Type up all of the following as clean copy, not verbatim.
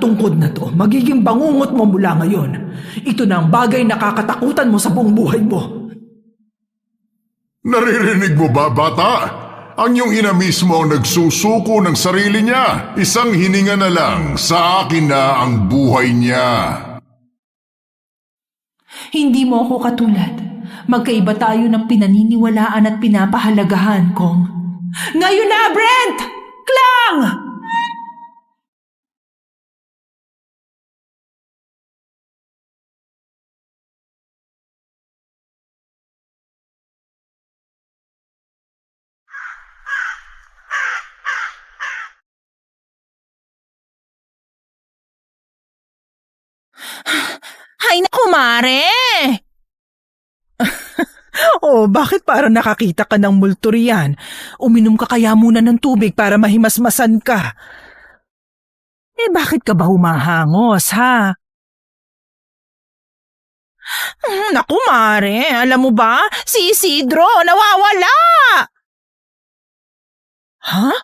tungkod na to, magiging bangungot mo mula ngayon. Ito na ang bagay na kakatakutan mo sa buong buhay mo. Naririnig mo ba, bata? Ang iyong ina mismo ang nagsusuko ng sarili niya. Isang hininga na lang, sa akin na ang buhay niya. Hindi mo ako katulad. Magkaiba tayo ng pinaniniwalaan at pinapahalagahan, Kong. Ngayon na, Brent! Klang! Hay naku, Mare! Oh, bakit parang nakakita ka ng multo riyan? Uminom ka kaya muna ng tubig para mahimasmasan ka. Bakit ka ba humahangos, ha? Naku, Mare, alam mo ba? Si Isidro, nawawala! Ha?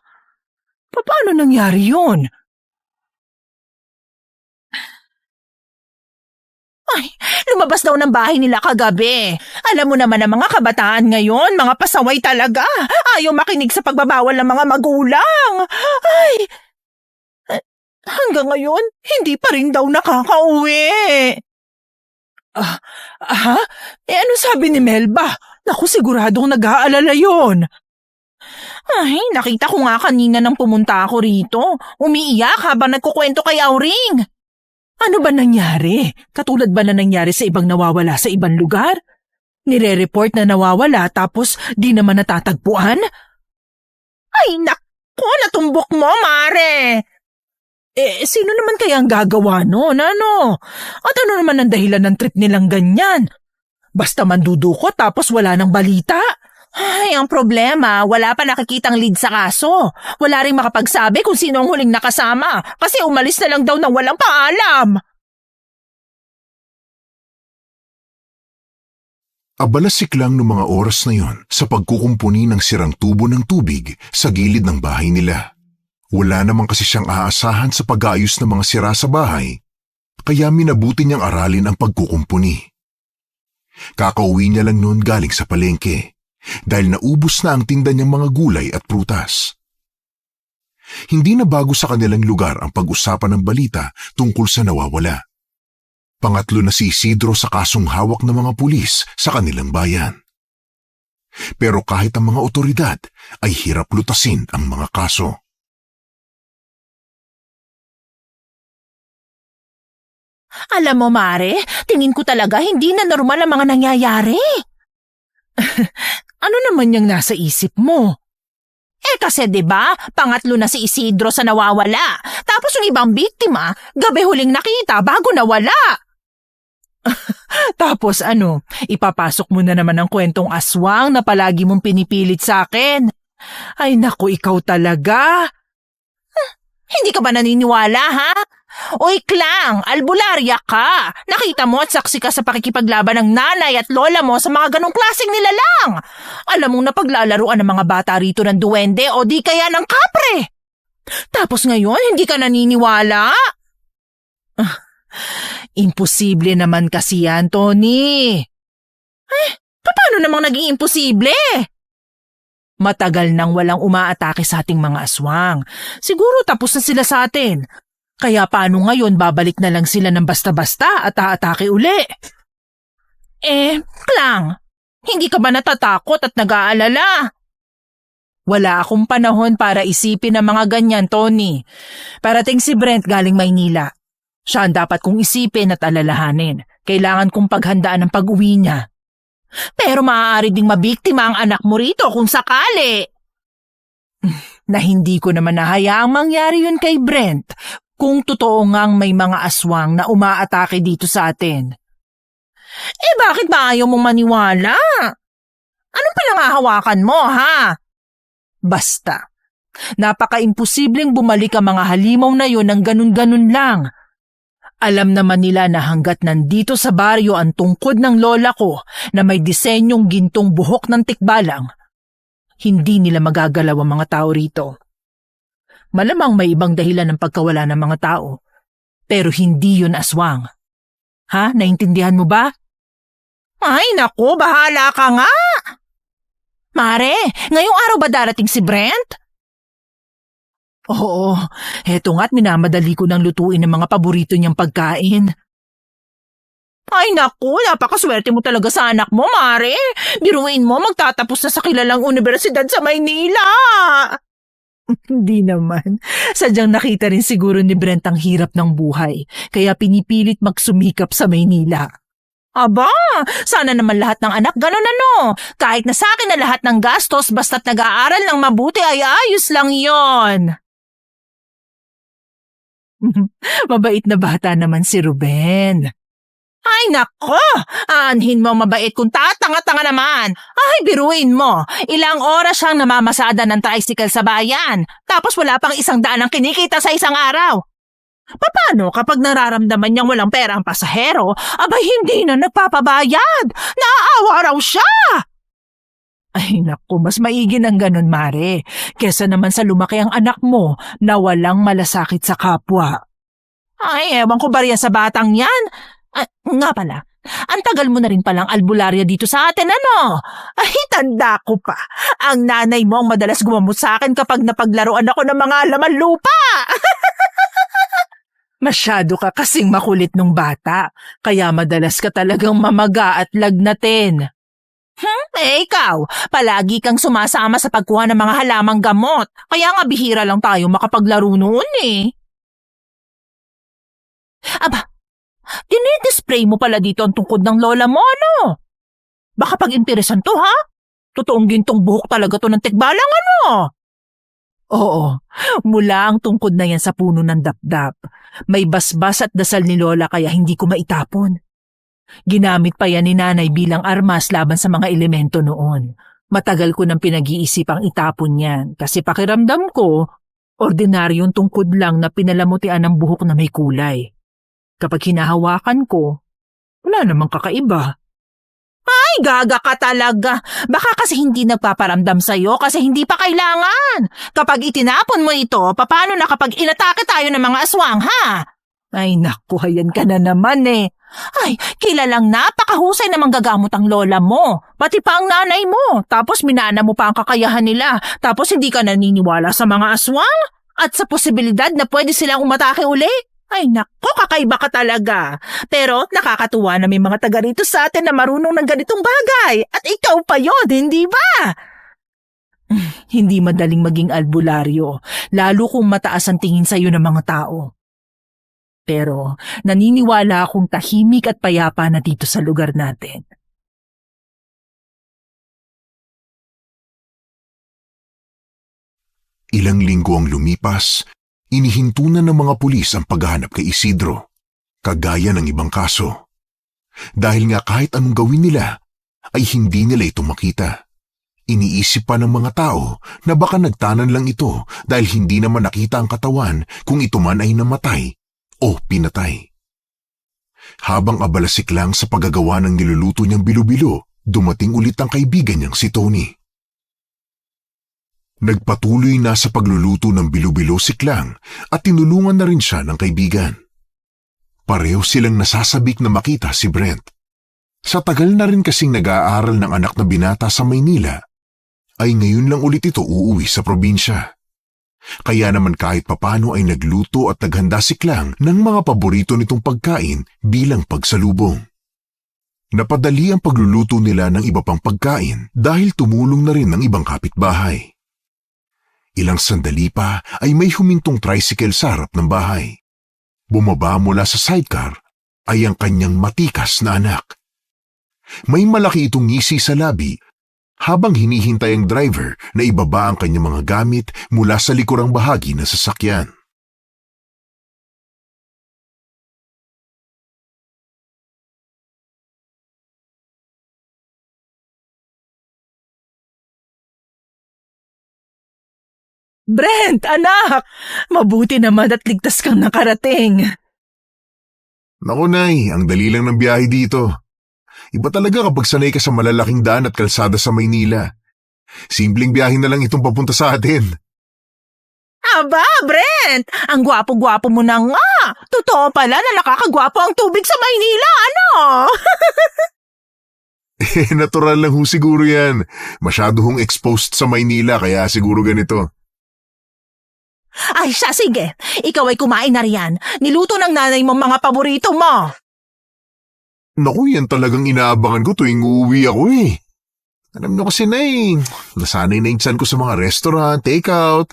Paano nangyari yun? Ay, lumabas daw ng bahay nila kagabi. Alam mo naman ang mga kabataan ngayon, mga pasaway talaga. Ayaw makinig sa pagbabawal ng mga magulang. Ay, hanggang ngayon, hindi pa rin daw nakakauwi. Ha? Ano sabi ni Melba? Naku, siguradong nag-aalala yun. Ay, nakita ko nga kanina nang pumunta ako rito. Umiiyak habang nagkukwento kay Auring. Ano ba nangyari? Katulad ba na nangyari sa ibang nawawala sa ibang lugar? Nire-report na nawawala tapos di naman natatagpuan? Ay, naku, natumbok mo, Mare. Sino naman kaya ang gagawa nun, ano? At ano naman ang dahilan ng trip nilang ganyan? Basta mandudukot tapos wala nang balita? Ay, ang problema, wala pa nakikitang lead sa kaso. Wala rin makapagsabi kung sino ang huling nakasama kasi umalis na lang daw nang walang paalam. Abala si Klang noong mga oras na yon sa pagkukumpuni ng sirang tubo ng tubig sa gilid ng bahay nila. Wala naman kasi siyang aasahan sa pag-aayos ng mga sira sa bahay, kaya minabuti niyang aralin ang pagkukumpuni. Kakauwi niya lang noon galing sa palengke, dahil naubos na ang tinda niyang mga gulay at prutas. Hindi na bago sa kanilang lugar ang pag-usapan ng balita tungkol sa nawawala. Pangatlo na si Isidro sa kasong hawak ng mga pulis sa kanilang bayan. Pero kahit ang mga otoridad ay hirap lutasin ang mga kaso. Alam mo, Mare, tingin ko talaga hindi na normal ang mga nangyayari. Ano naman yung nasa isip mo? Kasi 'di ba, pangatlo na si Isidro sa nawawala. Tapos yung ibang biktima, gabi huling nakita bago nawala. Tapos ano, ipapasok mo na naman ang kwentong aswang na palagi mong pinipilit sa akin. Ay naku, ikaw talaga. Hindi ka ba naniniwala, ha? Uy, Klang, albularya ka. Nakita mo at saksi ka sa pakikipaglaban ng nanay at lola mo sa mga ganong klaseng nilalang. Alam mong napaglalaruan ng mga bata rito ng duwende o di kaya ng kapre. Tapos ngayon, hindi ka naniniwala? Imposible naman kasi yan, Tony. Paano namang naging imposible? Matagal nang walang umaatake sa ating mga aswang. Siguro tapos na sila sa atin. Kaya paano ngayon babalik na lang sila ng basta-basta at aatake uli? Klang, hindi ka ba natatakot at nag-aalala? Wala akong panahon para isipin ang mga ganyan, Tony. Parating si Brent galing Maynila. Siya ang dapat kong isipin at alalahanin. Kailangan kong paghandaan ang pag-uwi niya. Pero maaari ding mabiktima ang anak mo rito kung sakali. Na hindi ko naman nahayaang mangyari yun kay Brent kung totoo ngang may mga aswang na umaatake dito sa atin. Bakit ba ayaw mong maniwala? Anong pinangahawakan mo, ha? Basta, napaka-imposibleng bumalik ang mga halimaw na yun ng ganun-ganun lang. Alam naman nila na hanggat nandito sa baryo ang tungkod ng lola ko na may disenyong gintong buhok ng tikbalang, hindi nila magagalaw ang mga tao rito. Malamang may ibang dahilan ng pagkawala ng mga tao. Pero hindi yun aswang. Ha? Naintindihan mo ba? Ay, naku, bahala ka nga! Mare, ngayong araw ba darating si Brent? Oo, heto nga't minamadali ko ng lutuin ng mga paborito niyang pagkain. Ay naku, napakaswerte mo talaga sa anak mo, Mare. Biruin mo, magtatapos na sa kilalang universidad sa Maynila. Hindi naman. Sadyang nakita rin siguro ni Brent ang hirap ng buhay, kaya pinipilit magsumikap sa Maynila. Aba, sana naman lahat ng anak ganun ano. Kahit na sa akin na lahat ng gastos basta't nag-aaral ng mabuti ay ayos lang yon. Mabait na bata naman si Ruben. Ay nako, aanhin mo mabait kung tatanga-tanga naman. Ay, biruin mo, ilang oras siyang namamasada ng tricycle sa bayan, tapos wala pang 100 ang kinikita sa isang araw. Paano kapag nararamdaman niyang walang pera ang pasahero, abay hindi na nagpapabayad? Naaawa raw siya! Ay naku, mas maigi ng ganun, Mare, kesa naman sa lumaki ang anak mo na walang malasakit sa kapwa. Ay, ewan ko ba riyan sa batang yan? Nga pala, ang tagal mo na rin palang albularya dito sa atin, ano? Ay, tanda ko pa. Ang nanay mo ang madalas gumamot sa akin kapag napaglaruan ako ng mga laman lupa. Masyado ka kasing makulit nung bata, kaya madalas ka talagang mamaga at lagnatin. Ikaw, palagi kang sumasama sa pagkuha ng mga halamang gamot. Kaya nga bihira lang tayo makapaglaro noon eh. Aba, dinidisplay mo pala dito ang tungkod ng lola mo, ano? Baka pag-interesan to, ha? Totoong gintong buhok talaga to ng tikbalang, ano? Oo, mula ang tungkod na yan sa puno ng dapdap. May basbas at dasal ni lola kaya hindi ko maitapon. Ginamit pa yan ni nanay bilang armas laban sa mga elemento noon. Matagal ko nang pinag-iisipang itapon yan kasi pakiramdam ko, ordinaryong tungkod lang na pinalamutian ng buhok na may kulay. Kapag hinahawakan ko, wala namang kakaiba. Ay, gaga ka talaga. Baka kasi hindi nagpaparamdam sa'yo kasi hindi pa kailangan. Kapag itinapon mo ito, paano na kapag inatake tayo ng mga aswang, ha? Ay naku, hayan ka na naman eh. Ay, kilalang napakahusay na manggagamot ang lola mo. Pati pa ang nanay mo. Tapos minana mo pa ang kakayahan nila. Tapos hindi ka naniniwala sa mga aswang? At sa posibilidad na pwede silang umatake uli? Ay nako, kakaiba ka talaga. Pero nakakatuwa na may mga taga rito sa atin na marunong ng ganitong bagay. At ikaw pa yon, hindi ba? Hindi madaling maging albularyo, lalo kung mataas ang tingin sa'yo ng mga tao. Pero naniniwala akong tahimik at payapa na dito sa lugar natin. Ilang linggo ang lumipas, inihinto na ng mga pulis ang paghahanap kay Isidro, kagaya ng ibang kaso. Dahil nga kahit anong gawin nila, ay hindi nila ito makita. Iniisip pa ng mga tao na baka nagtanan lang ito dahil hindi naman nakita ang katawan kung ito man ay namatay o pinatay. Habang abala si Klang sa paggagawa ng niluluto niyang bilo-bilo, dumating ulit ang kaibigan niyang si Tony. Nagpatuloy na sa pagluluto ng bilo-bilo si Klang at tinulungan na rin siya ng kaibigan. Pareho silang nasasabik na makita si Brent. Sa tagal na rin kasing nag-aaral ng anak na binata sa Maynila, ay ngayon lang ulit ito uuwi sa probinsya. Kaya naman kahit papano ay nagluto at naghanda si Klang ng mga paborito nitong pagkain bilang pagsalubong. Napadali ang pagluluto nila ng iba pang pagkain dahil tumulong na rin ng ibang kapitbahay. Ilang sandali pa ay may humintong tricycle sa harap ng bahay. Bumaba mula sa sidecar ay ang kanyang matikas na anak. May malaki itong ngisi sa labi habang hinihintay ang driver na ibaba ang kanyang mga gamit mula sa likurang bahagi ng sasakyan. Brent, anak! Mabuti naman at ligtas kang nakarating. Naku nay, ang dali lang ng biyahe dito. Iba talaga kapag sanay ka sa malalaking daan at kalsada sa Maynila. Simpleng biyahe na lang itong papunta sa atin. Aba, Brent! Ang gwapo-gwapo mo na nga! Totoo pala na nakakagwapo ang tubig sa Maynila, ano? Natural lang ho siguro yan. Masyado hong exposed sa Maynila kaya siguro ganito. Ay, siya, sige. Ikaw ay kumain na riyan. Niluto ng nanay mo mga paborito mo. Naku, yan talagang inaabangan ko tuwing uuwi ako eh. Alam nyo kasi na nasanay na yung tiyan ko sa mga restaurant, takeout.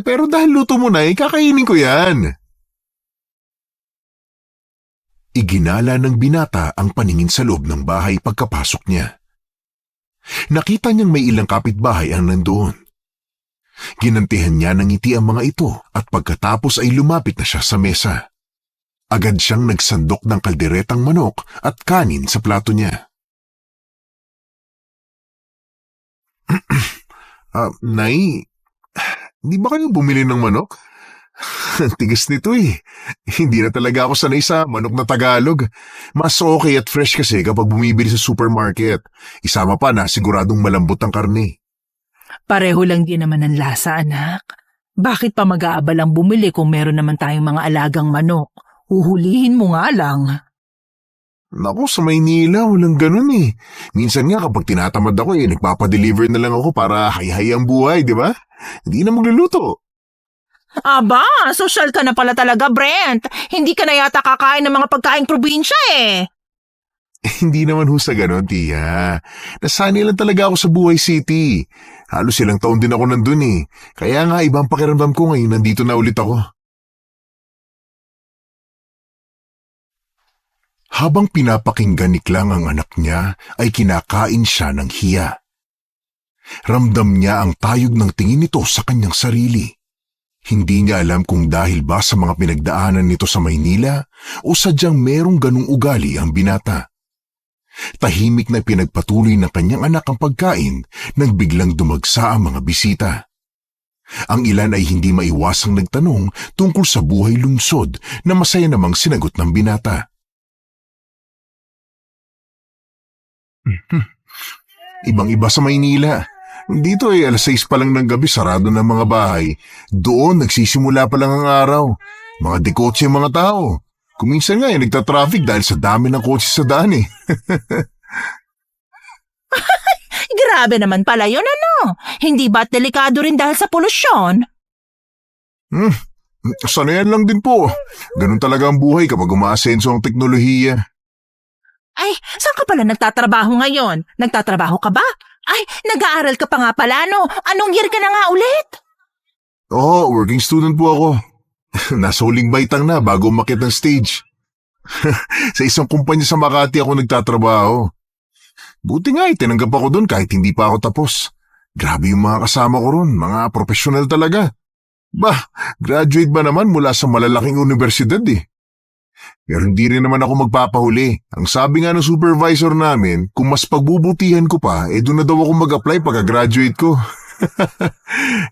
Pero dahil luto mo na kakainin ko yan. Iginala ng binata ang paningin sa loob ng bahay pagkapasok niya. Nakita niyang may ilang kapitbahay ang nandoon. Ginantihan niya ng ngiti ang mga ito at pagkatapos ay lumapit na siya sa mesa. Agad siyang nagsandok ng kalderetang manok at kanin sa plato niya. Nay, hindi ba kayo bumili ng manok? Tigas nito eh. Hindi na talaga ako sanay sa manok na Tagalog. Mas okay at fresh kasi kapag bumibili sa supermarket. Isama pa na siguradong malambot ang karne. Pareho lang din naman ang lasa, anak. Bakit pa mag-aabalang bumili kung meron naman tayong mga alagang manok? Huhulihin mo nga lang. Naku, sa Maynila, walang ganun eh. Minsan nga kapag tinatamad ako nagpapadeliver na lang ako para hay-hay ang buhay, di ba? Hindi na magluluto. Aba, social ka na pala talaga, Brent. Hindi ka na yata kakain ng mga pagkaing probinsya eh. Hindi naman ho sa ganun, Tia. Nasanay lang talaga ako sa Buhay City. Halos ilang taon din ako nandun eh. Kaya nga ibang pakiramdam ko ngayon nandito na ulit ako. Habang pinapakinggan ni Klang ang anak niya, ay kinakain siya ng hiya. Ramdam niya ang tayog ng tingin nito sa kanyang sarili. Hindi niya alam kung dahil ba sa mga pinagdaanan nito sa Maynila o sadyang merong ganung ugali ang binata. Tahimik na pinagpatuloy ng kanyang anak ang pagkain nang biglang dumagsa ang mga bisita. Ang ilan ay hindi maiwasang nagtanong tungkol sa buhay lungsod na masaya namang sinagot ng binata. Ibang-iba sa Maynila. Dito ay 6:00 pa lang ng gabi, sarado ng mga bahay. Doon nagsisimula pa lang ang araw. Mga dekotse ang mga tao. Kung minsan nga nagtatraffic dahil sa dami ng kotse sa daan eh. Grabe naman pala yun, ano? Hindi ba't delikado rin dahil sa polusyon? Sanayan lang din po. Ganun talaga ang buhay kapag umaasenso ang teknolohiya. Ay, saan ka pala nagtatrabaho ngayon? Nagtatrabaho ka ba? Ay, nag-aaral ka pa nga pala, no? Anong year ka na nga ulit? Oo, working student po ako. Nasa huling baitang na bago umakyat ng stage. Sa isang kumpanya sa Makati ako nagtatrabaho. Buti nga tinanggap ako doon kahit hindi pa ako tapos. Grabe yung mga kasama ko ron, mga profesional talaga. Bah, graduate ba naman mula sa malalaking universidad eh. Pero hindi rin naman ako magpapahuli. Ang sabi nga ng supervisor namin, kung mas pagbubutihan ko pa, doon na daw ako mag-apply pagka-graduate ko.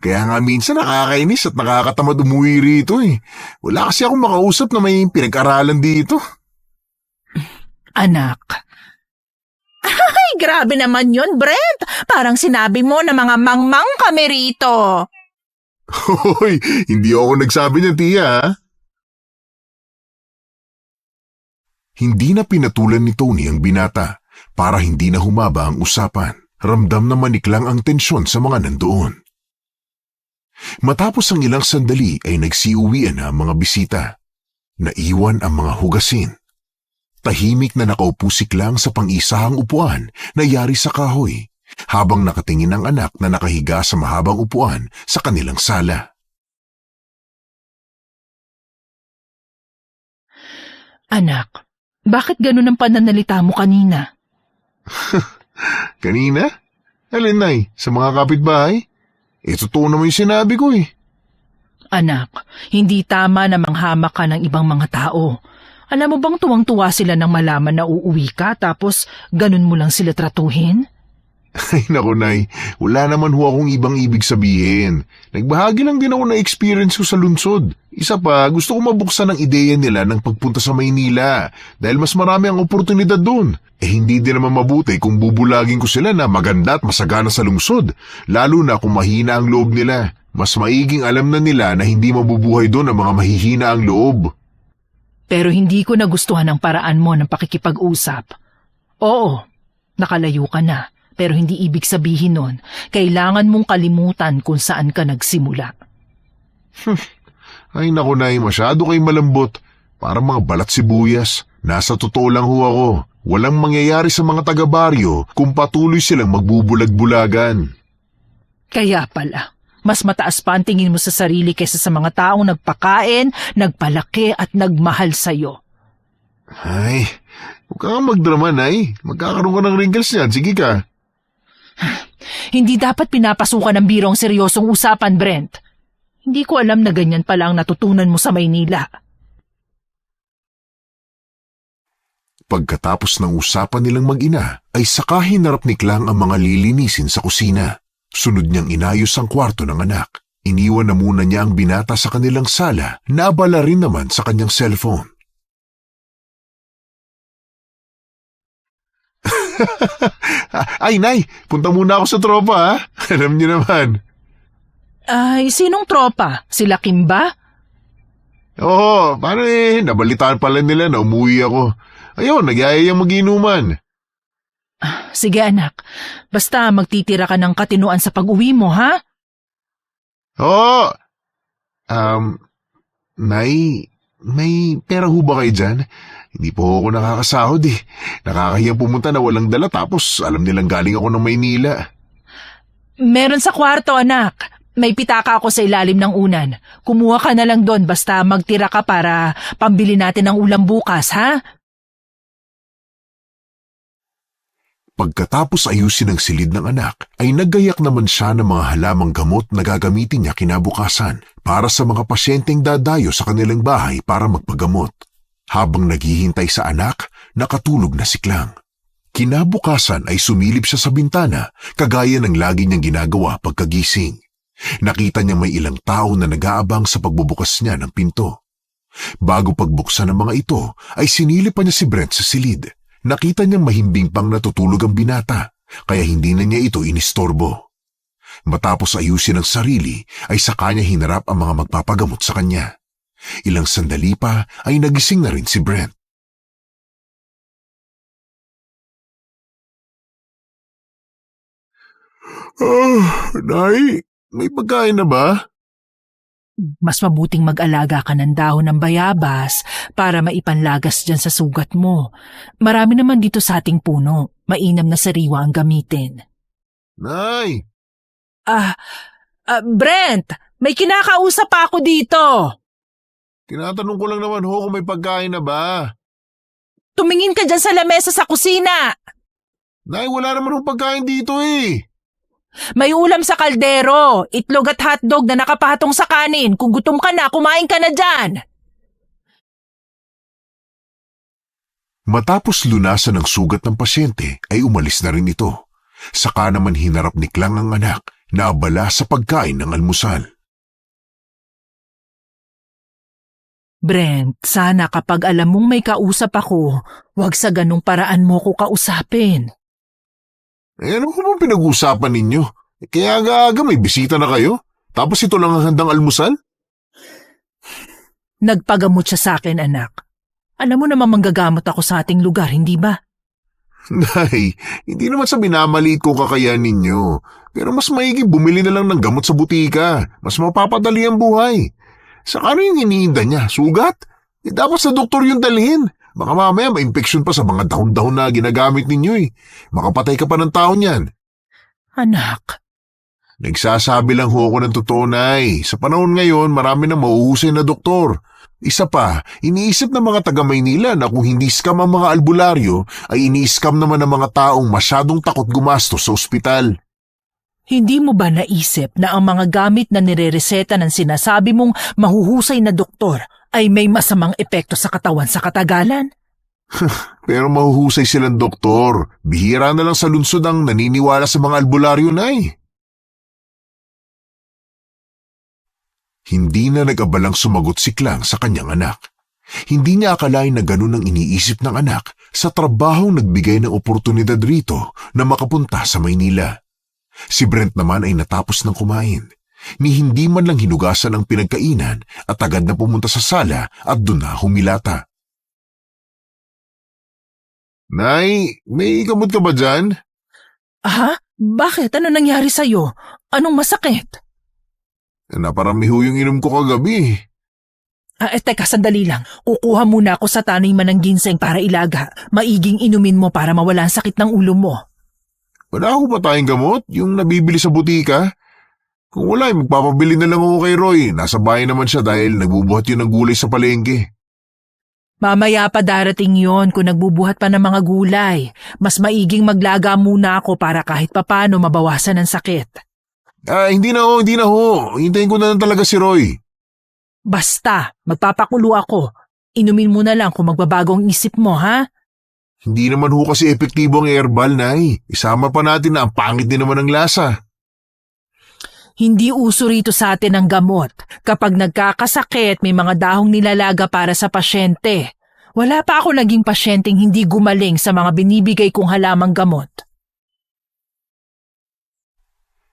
Kaya nga minsan nakakainis at nakakatamad umuwi rito eh. Wala kasi akong makausap na may pinag-aralan dito. Anak. Ay, grabe naman yun, Brent. Parang sinabi mo na mga mangmang kami rito. Hoy, hindi ako nagsabi niyan, Tia. Hindi na pinatulan ni Tony ang binata para hindi na humaba ang usapan. Ramdam na maniklang ang tensyon sa mga nandoon. Matapos ang ilang sandali ay nagsiuwian na ang mga bisita. Naiwan ang mga hugasin. Tahimik na nakaupo si Klang sa pang-isahang upuan na yari sa kahoy, habang nakatingin ang anak na nakahiga sa mahabang upuan sa kanilang sala. Anak, bakit ganun ang pananalita mo kanina? Kanina? Alin, Nay? Sa mga kapitbahay? Totoo naman yung sinabi ko eh. Anak, hindi tama na manghamak ka ng ibang mga tao. Alam mo bang tuwang-tuwa sila nang malaman na uuwi ka tapos ganun mo lang sila tratuhin? Ay naku, Nay, wala naman ho akong ibang ibig sabihin. Nagbahagi lang din ako na experience ko sa lungsod. Isa pa, gusto ko mabuksan ang ideya nila ng pagpunta sa Maynila dahil mas marami ang oportunidad doon. Hindi din naman mabuti kung bubulagin ko sila na maganda at masagana sa lungsod, lalo na kung mahina ang loob nila. Mas maiging alam na nila na hindi mabubuhay doon ang mga mahihina ang loob. Pero hindi ko nagustuhan ang paraan mo ng pakikipag-usap. Oo, nakalayo ka na, pero hindi ibig sabihin nun, kailangan mong kalimutan kung saan ka nagsimula. Ay naku Nay, masyado kayo malambot. Parang mga balat sibuyas. Nasa totoo lang ho ako. Walang mangyayari sa mga taga-baryo kung patuloy silang magbubulag-bulagan. Kaya pala, mas mataas pa ang tingin mo sa sarili kaysa sa mga taong nagpakain, nagpalaki at nagmahal sa'yo. Ay, huwag ka nga magdrama, Nay. Magkakaroon ka ng wrinkles yan. Sige ka. Hindi dapat pinapasukan ng birong seryosong usapan, Brent. Hindi ko alam na ganyan pala ang natutunan mo sa Maynila. Pagkatapos ng usapan nilang mag-ina, ay saka hinarap ni Klang ang mga lilinisin sa kusina. Sunod niyang inayos ang kwarto ng anak. Iniwan na muna niya ang binata sa kanilang sala na abala rin naman sa kanyang cellphone. Ay, Nay, punta muna ako sa tropa, ha? Alam niyo naman. Ay, sinong tropa? Sila Kim ba? Oo, paano nabalitaan pala nila na umuwi ako. Ayun, nagyayayang mag-inuman. Sige anak, basta magtitira ka ng katinuan sa pag-uwi mo, ha? Oo. Nay, may pera ho ba kayo dyan? Hindi po ako nakakasahod eh. Nakakahiyang pumunta na walang dala tapos alam nilang galing ako ng Maynila. Meron sa kwarto, anak. May pitaka ako sa ilalim ng unan. Kumuha ka na lang doon basta magtira ka para pambili natin ng ulam bukas, ha? Pagkatapos ayusin ang silid ng anak, ay naggayak naman siya ng mga halamang gamot na gagamitin niya kinabukasan para sa mga pasyenteng dadayo sa kanilang bahay para magpagamot. Habang naghihintay sa anak, nakatulog na si Klang. Kinabukasan ay sumilip siya sa bintana, kagaya ng lagi niyang ginagawa pagkagising. Nakita niya may ilang tao na nag-aabang sa pagbubukas niya ng pinto. Bago pagbuksan ng mga ito, ay sinilip pa niya si Brent sa silid. Nakita niyang mahimbing pang natutulog ang binata, kaya hindi na niya ito inistorbo. Matapos ayusin ang sarili, ay saka niya hinarap ang mga magpapagamot sa kanya. Ilang sandali pa ay nagising na rin si Brent. Nay, may pagkain na ba? Mas mabuting mag-alaga ka ng dahon ng bayabas para maipanlagas dyan sa sugat mo. Marami naman dito sa ating puno. Mainam na sariwa ang gamitin. Nay! Brent! May kinakausap pa ako dito! Tinatanong ko lang naman ho kung may pagkain na ba. Tumingin ka dyan sa lamesa sa kusina! Nay, wala naman hong pagkain dito eh. May ulam sa kaldero, itlog at hotdog na nakapatong sa kanin. Kung gutom ka na, kumain ka na dyan. Matapos lunasan ang sugat ng pasyente, ay umalis na rin ito. Saka naman hinarap ni Klang ang anak na abala sa pagkain ng almusal. Brent, sana kapag alam mong may kausap ako, wag sa ganung paraan mo ko kausapin. Ano ko bang pinag-uusapan ninyo? Kaya aga-aga may bisita na kayo? Tapos ito lang ang handang almusal? Nagpagamot siya sa akin, anak. Alam mo naman manggagamot ako sa ating lugar, hindi ba? Nay, hindi naman sa minamaliit ko kakayahan ninyo. Pero mas maigi bumili na lang ng gamot sa butika. Mas mapapadali ang buhay. Saka ano yung hinihinda niya? Sugat? Dapat sa doktor yung dalhin. Baka mamaya ma-infeksyon pa sa mga dahon-dahon na ginagamit ninyo eh. Makapatay ka pa ng tao niyan. Anak. Nagsasabi lang ho ako ng totoo, Nay. Sa panahon ngayon, marami nang mahuhusay na doktor. Isa pa, iniisip ng mga taga-Maynila na kung hindi scam ang mga albularyo, ay ini-scam naman ng mga taong masyadong takot gumastos sa ospital. Hindi mo ba naisip na ang mga gamit na nirereseta ng sinasabi mong mahuhusay na doktor ay may masamang epekto sa katawan sa katagalan? Pero mahuhusay silang doktor. Bihira na lang sa lungsod ang naniniwala sa mga albularyo, Nay. Hindi na nag-abalang sumagot si Klang sa kanyang anak. Hindi niya akalain na ganun ang iniisip ng anak sa trabahong nagbigay ng oportunidad rito na makapunta sa Maynila. Si Brent naman ay natapos ng kumain. ni hindi man lang hinugasan ang pinagkainan at agad na pumunta sa sala at doon na humilata. Nay, may gamot ka ba dyan? Ha? Bakit? Ano nangyari sa'yo? Anong masakit? Naparami ho yung inom ko kagabi. Teka, sandali lang. Kukuha muna ako sa taniman ng ginseng para ilaga. Maiging inumin mo para mawala ang sakit ng ulo mo. Wala ho ba tayong gamot? Yung nabibili sa butika? Kung wala, magpapabili na lang ako kay Roy. Nasa bahay naman siya dahil nagbubuhat yun ng gulay sa palengke. Mamaya pa darating yon kung nagbubuhat pa ng mga gulay. Mas maiging maglaga muna ako para kahit papano mabawasan ang sakit. Hindi na ho. Hintayin ko na lang talaga si Roy. Basta, magpapakulo ako. Inumin mo na lang kung magbabago ang isip mo, ha? Hindi naman ho kasi epektibo ang herbal, Nay. Isama pa natin na ang pangit din naman ng lasa. Hindi uso rito sa atin ang gamot. Kapag nagkakasakit, may mga dahong nilalaga para sa pasyente. Wala pa ako naging pasyenteng hindi gumaling sa mga binibigay kong halamang gamot.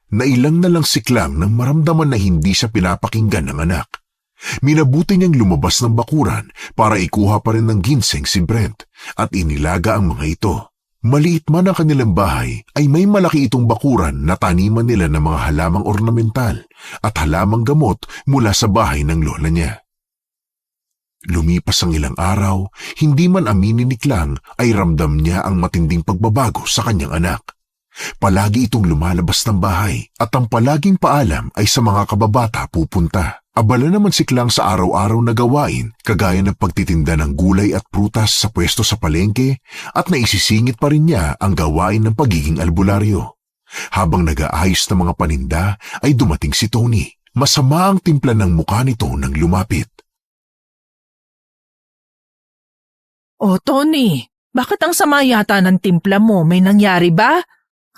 Nailang na lang si Klang nang maramdaman na hindi siya pinapakinggan ng anak. Minabuti niyang lumabas ng bakuran para ikuha pa rin ng ginseng si Brent at inilaga ang mga ito. Maliit man ang kanilang bahay ay may malaki itong bakuran na taniman nila ng mga halamang ornamental at halamang gamot mula sa bahay ng lola niya. Lumipas ang ilang araw, hindi man aminin ni Klang ay ramdam niya ang matinding pagbabago sa kanyang anak. Palagi itong lumalabas ng bahay at ang palaging paalam ay sa mga kababata pupunta. Abala naman si Klang sa araw-araw na gawain kagaya ng pagtitinda ng gulay at prutas sa pwesto sa palengke at naisisingit pa rin niya ang gawain ng pagiging albularyo. Habang nag-aayos ng mga paninda ay dumating si Tony. Masama ang timpla ng mukha nito nang lumapit. Oh, Tony, bakit ang sama yata ng timpla mo? May nangyari ba?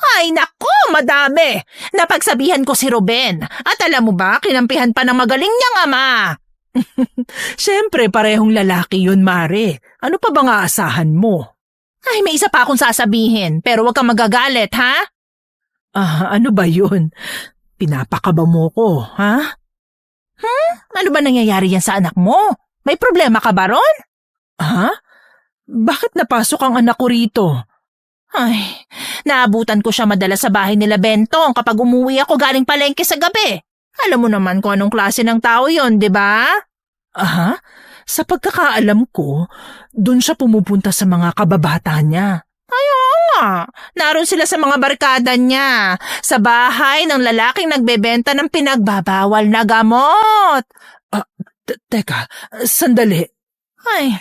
Ay nako, madami! Napagsabihan ko si Ruben. At alam mo ba, kinampihan pa ng magaling niyang ama. Siyempre, parehong lalaki yun, Mare. Ano pa bang aasahan mo? Ay, may isa pa akong sasabihin, pero huwag kang magagalit, ha? Ano ba yun? Pinapakaba mo ko, ha? Ano ba nangyayari yan sa anak mo? May problema ka ba ron? Ha? Bakit napasok ang anak ko rito? Ay, naabutan ko siya madalas sa bahay nila Bentong kapag umuwi ako galing palengke sa gabi. Alam mo naman kung anong klase ng tao yon, di ba? Sa pagkakaalam ko, doon siya pumupunta sa mga kababata niya. Ay, oo nga. Naroon sila sa mga barkada niya, sa bahay ng lalaking nagbebenta ng pinagbabawal na gamot. Teka, sandali. Ay,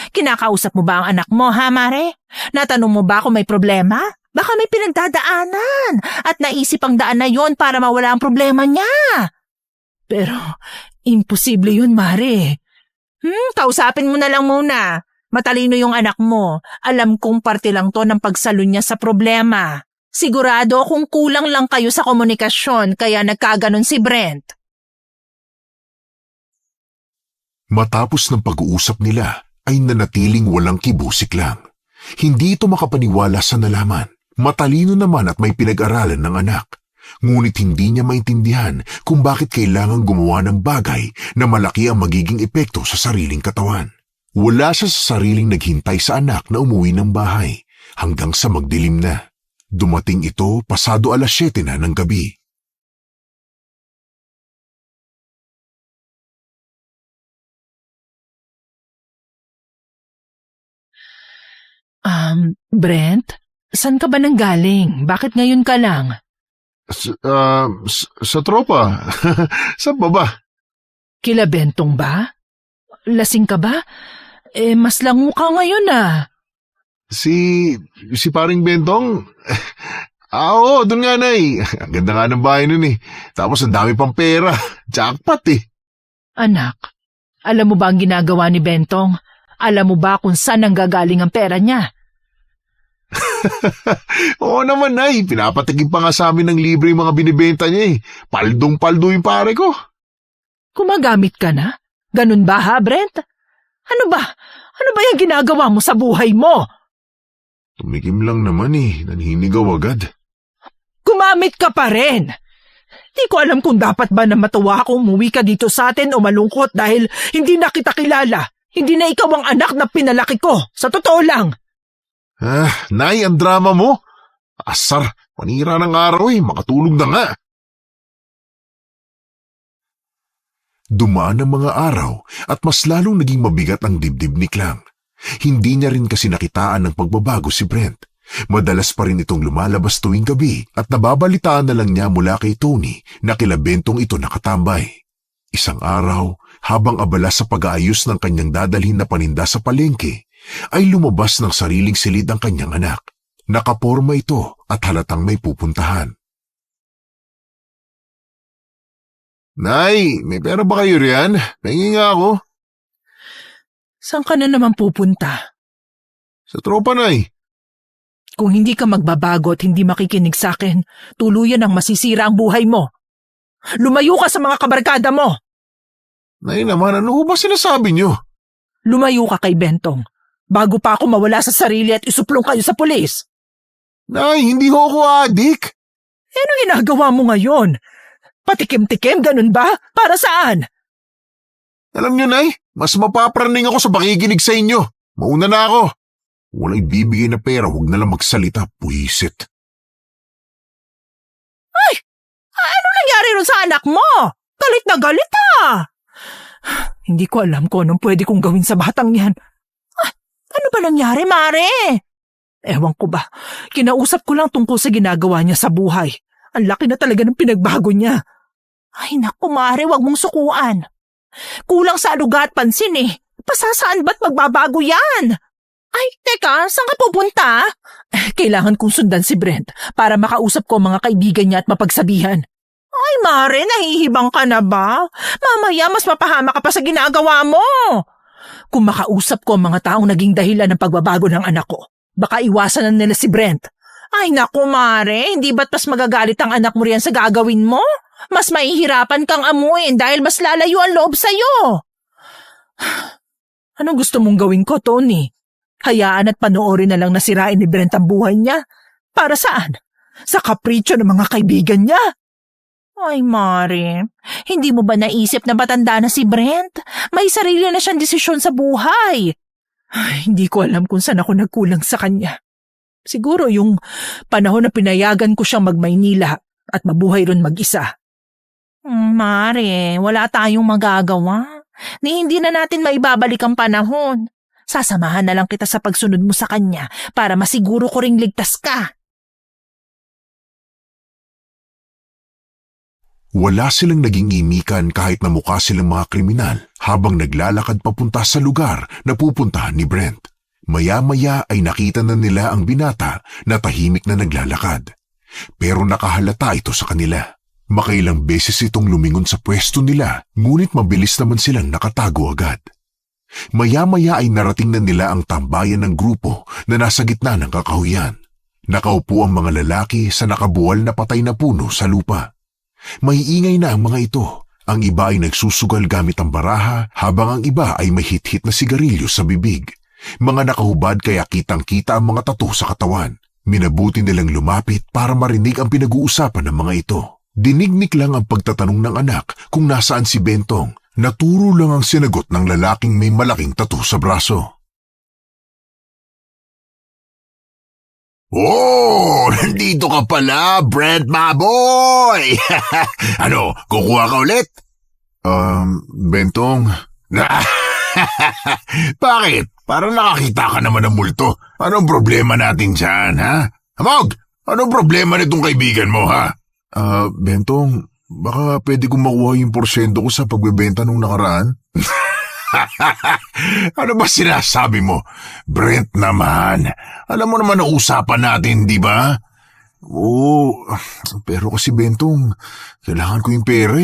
kinakausap mo ba ang anak mo, ha, Mare? Natanong mo ba kung may problema? Baka may pinagdadaanan at naisip ang daan na yon para mawala ang problema niya. Pero, imposible yun, Mare. Kausapin mo na lang muna. Matalino yung anak mo. Alam kong parte lang to ng pagsalo niya sa problema. Sigurado kung kulang lang kayo sa komunikasyon kaya nagkaganon si Brent. Matapos ng pag-uusap nila, ay nanatiling walang kibo si Klang. Hindi ito makapaniwala sa nalaman. Matalino naman at may pinag-aralan ng anak. Ngunit hindi niya maintindihan kung bakit kailangan gumawa ng bagay na malaki ang magiging epekto sa sariling katawan. Wala siya sa sariling naghintay sa anak na umuwi ng bahay hanggang sa magdilim na. Dumating ito pasado 7:00 na ng gabi. Brent? Saan ka ba nanggaling? Bakit ngayon ka lang? Sa tropa. Saan ba ba? Kila Bentong ba? Lasing ka ba? Mas lango ka ngayon ah. Si paring Bentong? Oo, doon nga, Nay. Ang ganda nga ng bahay nun eh. Tapos ang dami pang pera. Jackpot eh. Anak, alam mo ba ang ginagawa ni Bentong? Alam mo ba kung saan nanggagaling ang pera niya? Oo naman, Nay. Pinapatigim pa nga sa amin ng libre yung mga binibenta niya eh. Paldong-paldo yung pare ko. Kumagamit ka na? Ganun ba ha, Brent? Ano ba? Ano ba yung ginagawa mo sa buhay mo? Tumikim lang naman eh. Naninigaw agad. Gumamit ka pa rin. Di ko alam kung dapat ba na matuwa kung umuwi ka dito sa atin o malungkot dahil hindi na kita kilala. Hindi na ikaw ang anak na pinalaki ko. Sa totoo lang. Nay, ang drama mo. Asar, panira ng araw makatulog na nga. Dumaan ang mga araw at mas lalong naging mabigat ang dibdib ni Klang. Hindi niya rin kasi nakitaan ng pagbabago si Brent. Madalas pa rin itong lumalabas tuwing gabi at nababalitaan na lang niya mula kay Tony na kila Bentong ito nakatambay. Isang araw, habang abala sa pag-aayos ng kanyang dadalhin na paninda sa palengke, ay lumabas ng sariling silid ang kanyang anak. Nakaporma ito at halatang may pupuntahan. Nay, may pera ba kayo riyan? Pahingi nga ako. Saan ka na naman pupunta? Sa tropa, Nay. Kung hindi ka magbabago at hindi makikinig sa akin, tuluyan ang masisira ang buhay mo. Lumayo ka sa mga kabarkada mo! Nay naman, ano ba sinasabi niyo? Lumayo ka kay Bentong, bago pa ako mawala sa sarili at isuplong kayo sa pulis. Nay, hindi ho ako adik. Ano ginagawa mo ngayon? Patikim-tikim, ganun ba? Para saan? Alam niyo, Nay, mas mapapraning ako sa pakikinig sa inyo. Mauna na ako. Walang ibibigay na pera, huwag na lang magsalita, puwisit. Ano nangyari ron sa anak mo? Galit na galit Hindi ko alam kung anong pwede kong gawin sa batang yan. Ano ba nangyari, Mare? Ewan ko ba, kinausap ko lang tungkol sa ginagawa niya sa buhay. Ang laki na talaga ng pinagbago niya. Ay naku, Mare, wag mong sukuan. Kulang sa aluga at pansin Pasasaan ba't magbabago yan? Ay, teka, saan ka pupunta? Kailangan kong sundan si Brent para makausap ko ang mga kaibigan niya at mapagsabihan. Ay, Mare, nahihibang ka na ba? Mamaya mas mapahama ka pa sa ginagawa mo. Kung makausap ko ang mga taong naging dahilan ng pagbabago ng anak ko, baka iwasan na nila si Brent. Ay naku, Mare, hindi ba't mas magagalit ang anak mo riyan sa gagawin mo? Mas mahihirapan kang amuin dahil mas lalayo ang loob sa'yo. Anong gusto mong gawin ko, Tony? Hayaan at panoorin na lang na sirain ni Brent ang buhay niya? Para saan? Sa kapritsyo ng mga kaibigan niya? Ay, Mare, hindi mo ba naisip na matanda na si Brent? May sarili na siyang desisyon sa buhay. Ay, hindi ko alam kung saan ako nagkulang sa kanya. Siguro yung panahon na pinayagan ko siyang mag-Maynila at mabuhay ron mag-isa. Mare, wala tayong magagawa. Hindi na natin maibabalik ang panahon. Sasamahan na lang kita sa pagsunod mo sa kanya para masiguro ko ring ligtas ka. Wala silang naging imikan kahit na mukha silang mga kriminal habang naglalakad papunta sa lugar na pupuntahan ni Brent. Maya-maya ay nakita na nila ang binata na tahimik na naglalakad. Pero nakahalata ito sa kanila. Makailang beses itong lumingon sa pwesto nila, ngunit mabilis naman silang nakatago agad. Maya-maya ay narating na nila ang tambayan ng grupo na nasa gitna ng kakahuyan. Nakaupo ang mga lalaki sa nakabuwal na patay na puno sa lupa. May ingay na ang mga ito. Ang iba ay nagsusugal gamit ang baraha habang ang iba ay may hit-hit na sigarilyo sa bibig. Mga nakahubad kaya kitang-kita ang mga tattoo sa katawan. Minabuti nilang lumapit para marinig ang pinag-uusapan ng mga ito. Dinignik lang ang pagtatanong ng anak kung nasaan si Bentong. Naturo lang ang sinagot ng lalaking may malaking tattoo sa braso. Oh, nandito ka pala, Brent, my boy! Ano, kukuha ka ulit? Bentong, Bakit? Parang nakakita ka naman ng multo. Anong problema natin dyan, ha? Hamog, anong problema nitong kaibigan mo, ha? Bentong, baka pwede kong makuha yung porsyento ko sa pagbebenta nung nakaraan? Ano ba sinasabi mo? Brent naman, alam mo naman ang usapan natin, di ba? Oo, pero kasi Bentong, kailangan ko yung pera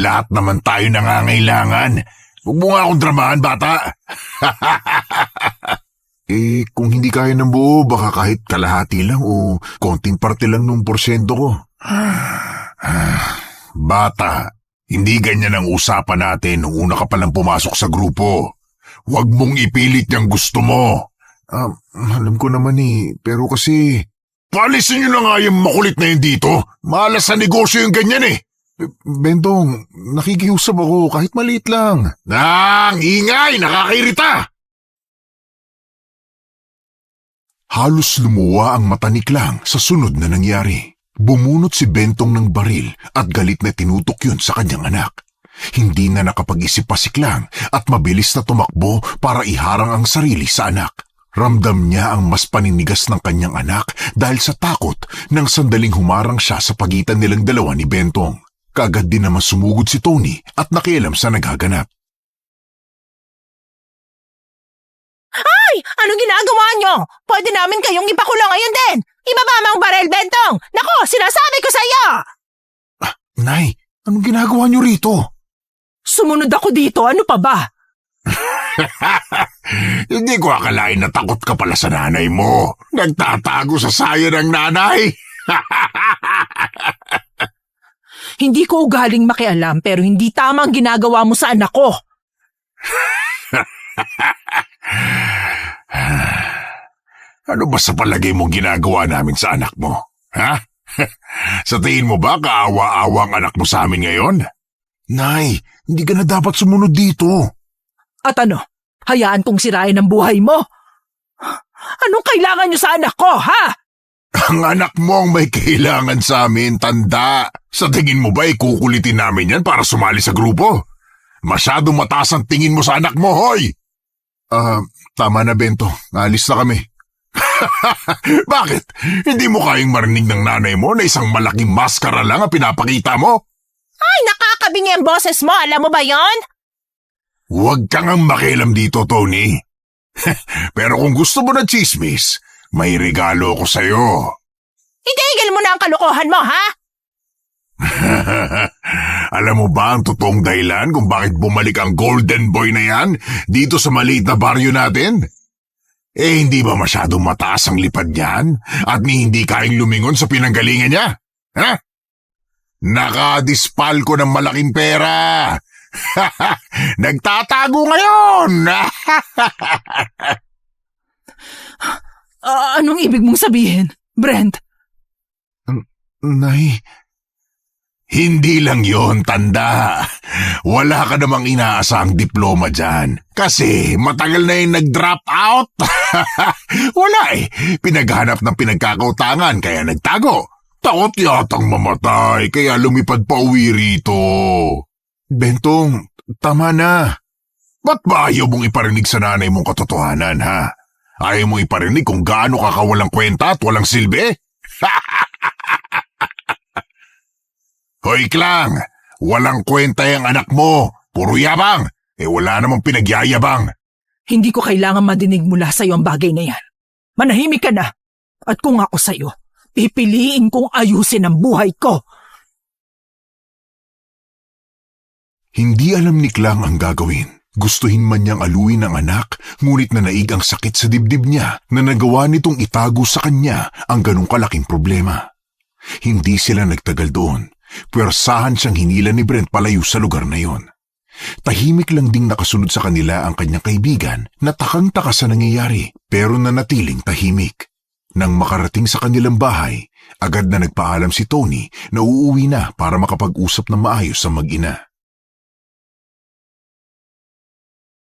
Lahat naman tayo nangangailangan. Huwag mo nga akong dramahan, bata. Kung hindi kaya ng buo, baka kahit kalahati lang o konting parte lang ng porsyento ko. Bata, hindi ganyan ang usapan natin nung una ka palang pumasok sa grupo. Huwag mong ipilit yung gusto mo. Alam ko naman pero kasi Palisin niyo na nga yung makulit na yun dito. Malas sa negosyo yung ganyan eh. Bentong, nakikiusap ako kahit maliit lang. Nang, ingay! Nakakairita! Halos lumuwa ang mata ni Klang sa sunod na nangyari. Bumunot si Bentong ng baril at galit na tinutok yun sa kanyang anak. Hindi na nakapag-isip pa si Klang at mabilis na tumakbo para iharang ang sarili sa anak. Ramdam niya ang mas paninigas ng kanyang anak dahil sa takot nang sandaling humarang siya sa pagitan nilang dalawa ni Bentong. Kaagad din naman sumugod si Tony at nakialam sa nagaganap. Ay! Anong ginagawa nyo? Pwede namin kayong ipakulong ngayon din! Ibaba mo ang barel, Bentong! Nako, sinasabi ko sa iyo! Nay, anong ginagawa niyo rito? Sumunod ako dito, ano pa ba? Hindi ko akalain na takot ka pala sa nanay mo. Nagtatago sa saya ng nanay. Hindi ko ugaling makialam pero hindi tama ang ginagawa mo sa anak ko. Ano ba sa palagay mong ginagawa namin sa anak mo? Ha? Sa tingin mo ba kaawa-awa ang anak mo sa amin ngayon? Nay, hindi ka na dapat sumunod dito. At ano, hayaan kong sirain ang buhay mo? Anong kailangan niyo sa anak ko, ha? Ang anak mo ang may kailangan sa amin, tanda. Sa tingin mo ba ikukulitin namin yan para sumali sa grupo? Masyadong mataas ang tingin mo sa anak mo, hoy! Tama na, Bento. Alis na kami. Bakit? Hindi mo kayang marinig ng nanay mo na isang malaking maskara lang ang pinapakita mo? Ay, nakakabingi ang boses mo, alam mo ba yon? Huwag kang ang makialam dito, Tony. Pero kung gusto mo na chismis, may regalo ko sa'yo. Itigil mo na ang kalokohan mo, ha? Alam mo ba ang totoong dahilan kung bakit bumalik ang golden boy na yan dito sa maliit na baryo natin? Eh, hindi ba masyadong mataas ang lipad niyan at hindi kayang lumingon sa pinanggalingan niya? Ha? Nakadispal ko ng malaking pera. Nagtatago ngayon. Anong ibig mong sabihin, Brent? Nay, Hindi lang yon, tanda. Wala ka namang inaasang diploma dyan. Kasi matagal na yung nag-drop out. Wala eh. Pinaghanap ng pinagkakautangan kaya nagtago. Takot yatang mamatay kaya lumipad pa uwi rito. Bentong, tama na. Ba't ba ayaw mong iparinig sa nanay mong katotohanan, ha? Ayaw mong iparinig kung gaano ka kawalang kwenta at walang silbi? Hoy, Klang! Walang kwenta yung anak mo. Puro yabang. Wala namang pinagyayabang. Hindi ko kailangan madinig mula sa'yo ang bagay na yan. Manahimik ka na. At kung ako sa'yo, pipiliin kong ayusin ang buhay ko. Hindi alam ni Klang ang gagawin. Gustuhin man niyang aluin ang anak, ngunit nanaig ang sakit sa dibdib niya na nagawa nitong itago sa kanya ang ganong kalaking problema. Hindi sila nagtagal doon. Puwersahan siyang hinila ni Brent palayo sa lugar na yon. Tahimik lang ding nakasunod sa kanila ang kanyang kaibigan na takang-taka sa nangyayari pero nanatiling tahimik. Nang makarating sa kanilang bahay, agad na nagpaalam si Tony na uuwi na para makapag-usap ng maayos sa mag-ina.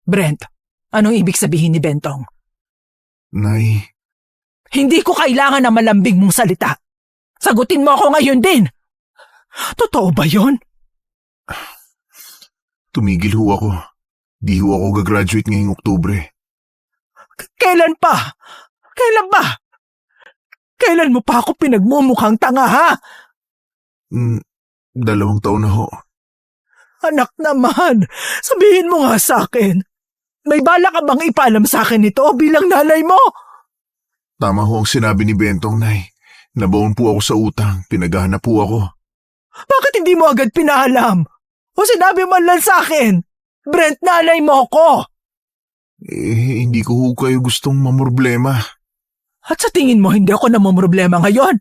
Brent, anong ibig sabihin ni Bentong? Nay, Hindi ko kailangan na malambing mong salita. Sagutin mo ako ngayon din. Totoo ba yon? tumigil ho ako. Di ho ako gagraduate ngayong Oktubre. Kailan pa? Kailan ba? Kailan mo pa ako pinagmumukhang tanga, ha? 2 taon na ho. Anak naman, sabihin mo nga sa akin. May bala ka bang ipaalam sa akin ito bilang nanay mo? Tama ho ang sinabi ni Bentong, Nay. Nabaon po ako sa utang. Pinaghahanap po ako. Bakit hindi mo agad pinaalam? O sinabi man lang sa akin, Brent, nanay mo ko. Hindi ko ho kayo gustong mamroblema. At sa tingin mo hindi ako namumroblema ngayon?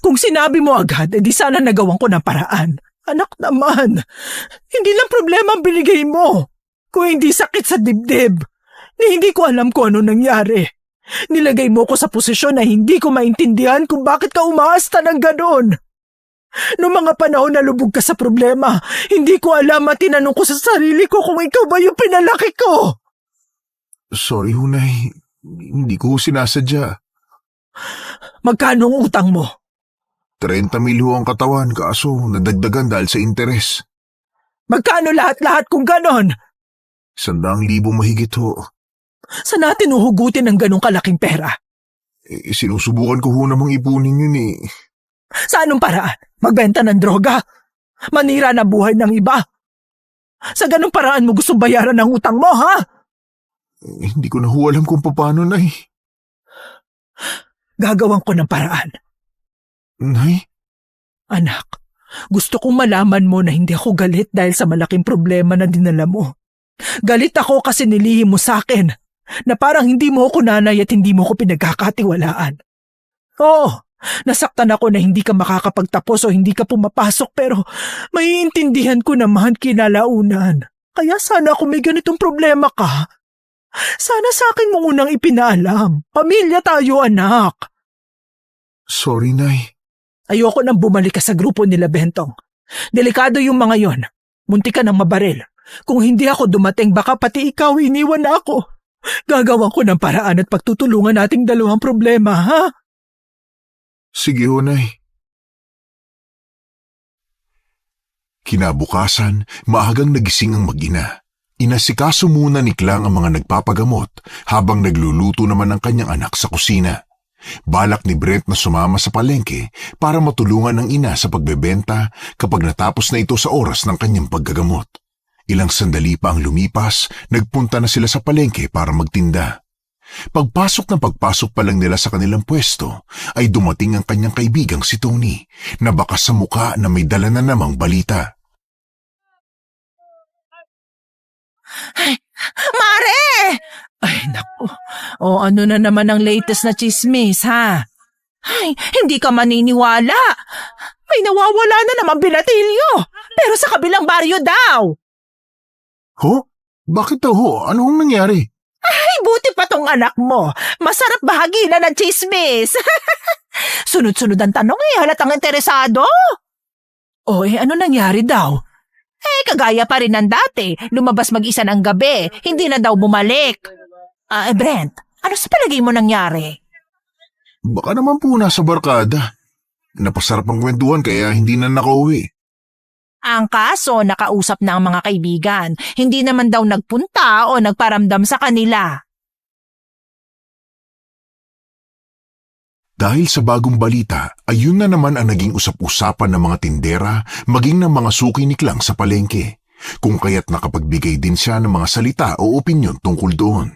Kung sinabi mo agad, edi sana nagawan ko ng paraan. Anak naman, hindi lang problema ang binigay mo. Kung hindi sakit sa dibdib, ni hindi ko alam kung ano nangyari. Nilagay mo ko sa posisyon na hindi ko maintindihan kung bakit ka umaasta ng ganon. Noong mga panahon na lubog ka sa problema, hindi ko alam at tinanong ko sa sarili ko kung ikaw ba yung pinalaki ko. Sorry, Hunay. Hindi ko sinasadya. Magkano ang utang mo? 30 mil ho ang katawan, kaso nadagdagan dahil sa interes. Magkano lahat-lahat kung ganon? 100,000 mahigit ho. Saan natin uhugutin ng ganong kalaking pera? Sinusubukan ko ho namang ipunin yun eh. Sa anong paraan? Magbenta ng droga? Manira na buhay ng iba? Sa ganong paraan mo gusto bayaran ng utang mo, ha? Hindi ko na ho alam kung paano, Nay. Gagawan ko ng paraan. Nay? Anak, gusto kong malaman mo na hindi ako galit dahil sa malaking problema na dinala mo. Galit ako kasi nilihim mo sa akin na parang hindi mo ako nanay at hindi mo ko pinagkakatiwalaan. Oo, nasaktan ako na hindi ka makakapagtapos o hindi ka pumapasok pero maiintindihan ko naman kinalaunan. Kaya sana kung may ganitong problema ka, sana sa akin mo unang ipinaalam. Pamilya tayo, anak. Sorry, Nay. Ayoko nang bumalik ka sa grupo nila, Bentong. Delikado yung mga yon. Munti ka nang mabaril. Kung hindi ako dumating, baka pati ikaw iniwan na ako. Gagawan ko ng paraan at pagtutulungan nating dalawang problema, ha? Sige ho, Nay. Kinabukasan, maagang nagising ang mag-ina. Inasikaso muna ni Klang ang mga nagpapagamot habang nagluluto naman ang kanyang anak sa kusina. Balak ni Brent na sumama sa palengke para matulungan ang ina sa pagbebenta kapag natapos na ito sa oras ng kanyang paggagamot. Ilang sandali pa ang lumipas, nagpunta na sila sa palengke para magtinda. Pagpasok pa lang nila sa kanilang pwesto, ay dumating ang kanyang kaibigang si Tony, na baka sa muka na may dala na namang balita. Ay, Mare! Ay, naku. O ano na naman ang latest na chismis, ha? Ay, hindi ka maniniwala. May nawawala na naman binatilyo. Pero sa kabilang baryo daw. Ho? Bakit daw ho? Ano hong nangyari? Ay, buti pa tong anak mo. Masarap bahagi na ng chismis. Sunod-sunod ang tanong halatang interesado. O ano nangyari daw? Kagaya pa rin ng dati. Lumabas mag-isa ng gabi. Hindi na daw bumalik. Brent, ano sa palagay mo nangyari? Baka naman po nasa barkada. Napasarap ang kwentuhan kaya hindi na nakauwi. Ang kaso, nakausap na ang mga kaibigan. Hindi naman daw nagpunta o nagparamdam sa kanila. Dahil sa bagong balita, ayun na naman ang naging usap-usapan ng mga tindera maging ng mga suki ni Klang sa palengke, kung kaya't nakapagbigay din siya ng mga salita o opinyon tungkol doon.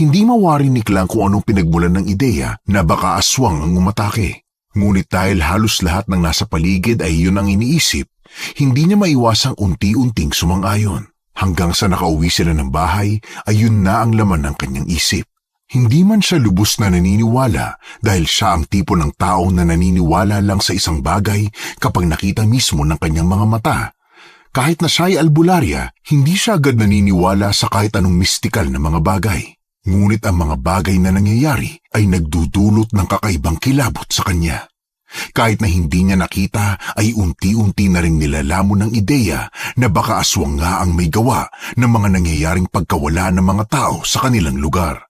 Hindi mawari ni Klang kung anong pinagmulan ng ideya na baka aswang ang umatake. Ngunit dahil halos lahat ng nasa paligid ay yun ang iniisip, hindi niya maiwasang unti-unting sumang-ayon. Hanggang sa nakauwi sila ng bahay, ayun na ang laman ng kanyang isip. Hindi man siya lubos na naniniwala dahil siya ang tipo ng tao na naniniwala lang sa isang bagay kapag nakita mismo ng kanyang mga mata. Kahit na siya ay albularya, hindi siya agad naniniwala sa kahit anong mistikal na mga bagay. Ngunit ang mga bagay na nangyayari ay nagdudulot ng kakaibang kilabot sa kanya. Kahit na hindi niya nakita ay unti-unti na rin nilalamon ng ideya na baka aswang nga ang may gawa ng mga nangyayaring pagkawala ng mga tao sa kanilang lugar.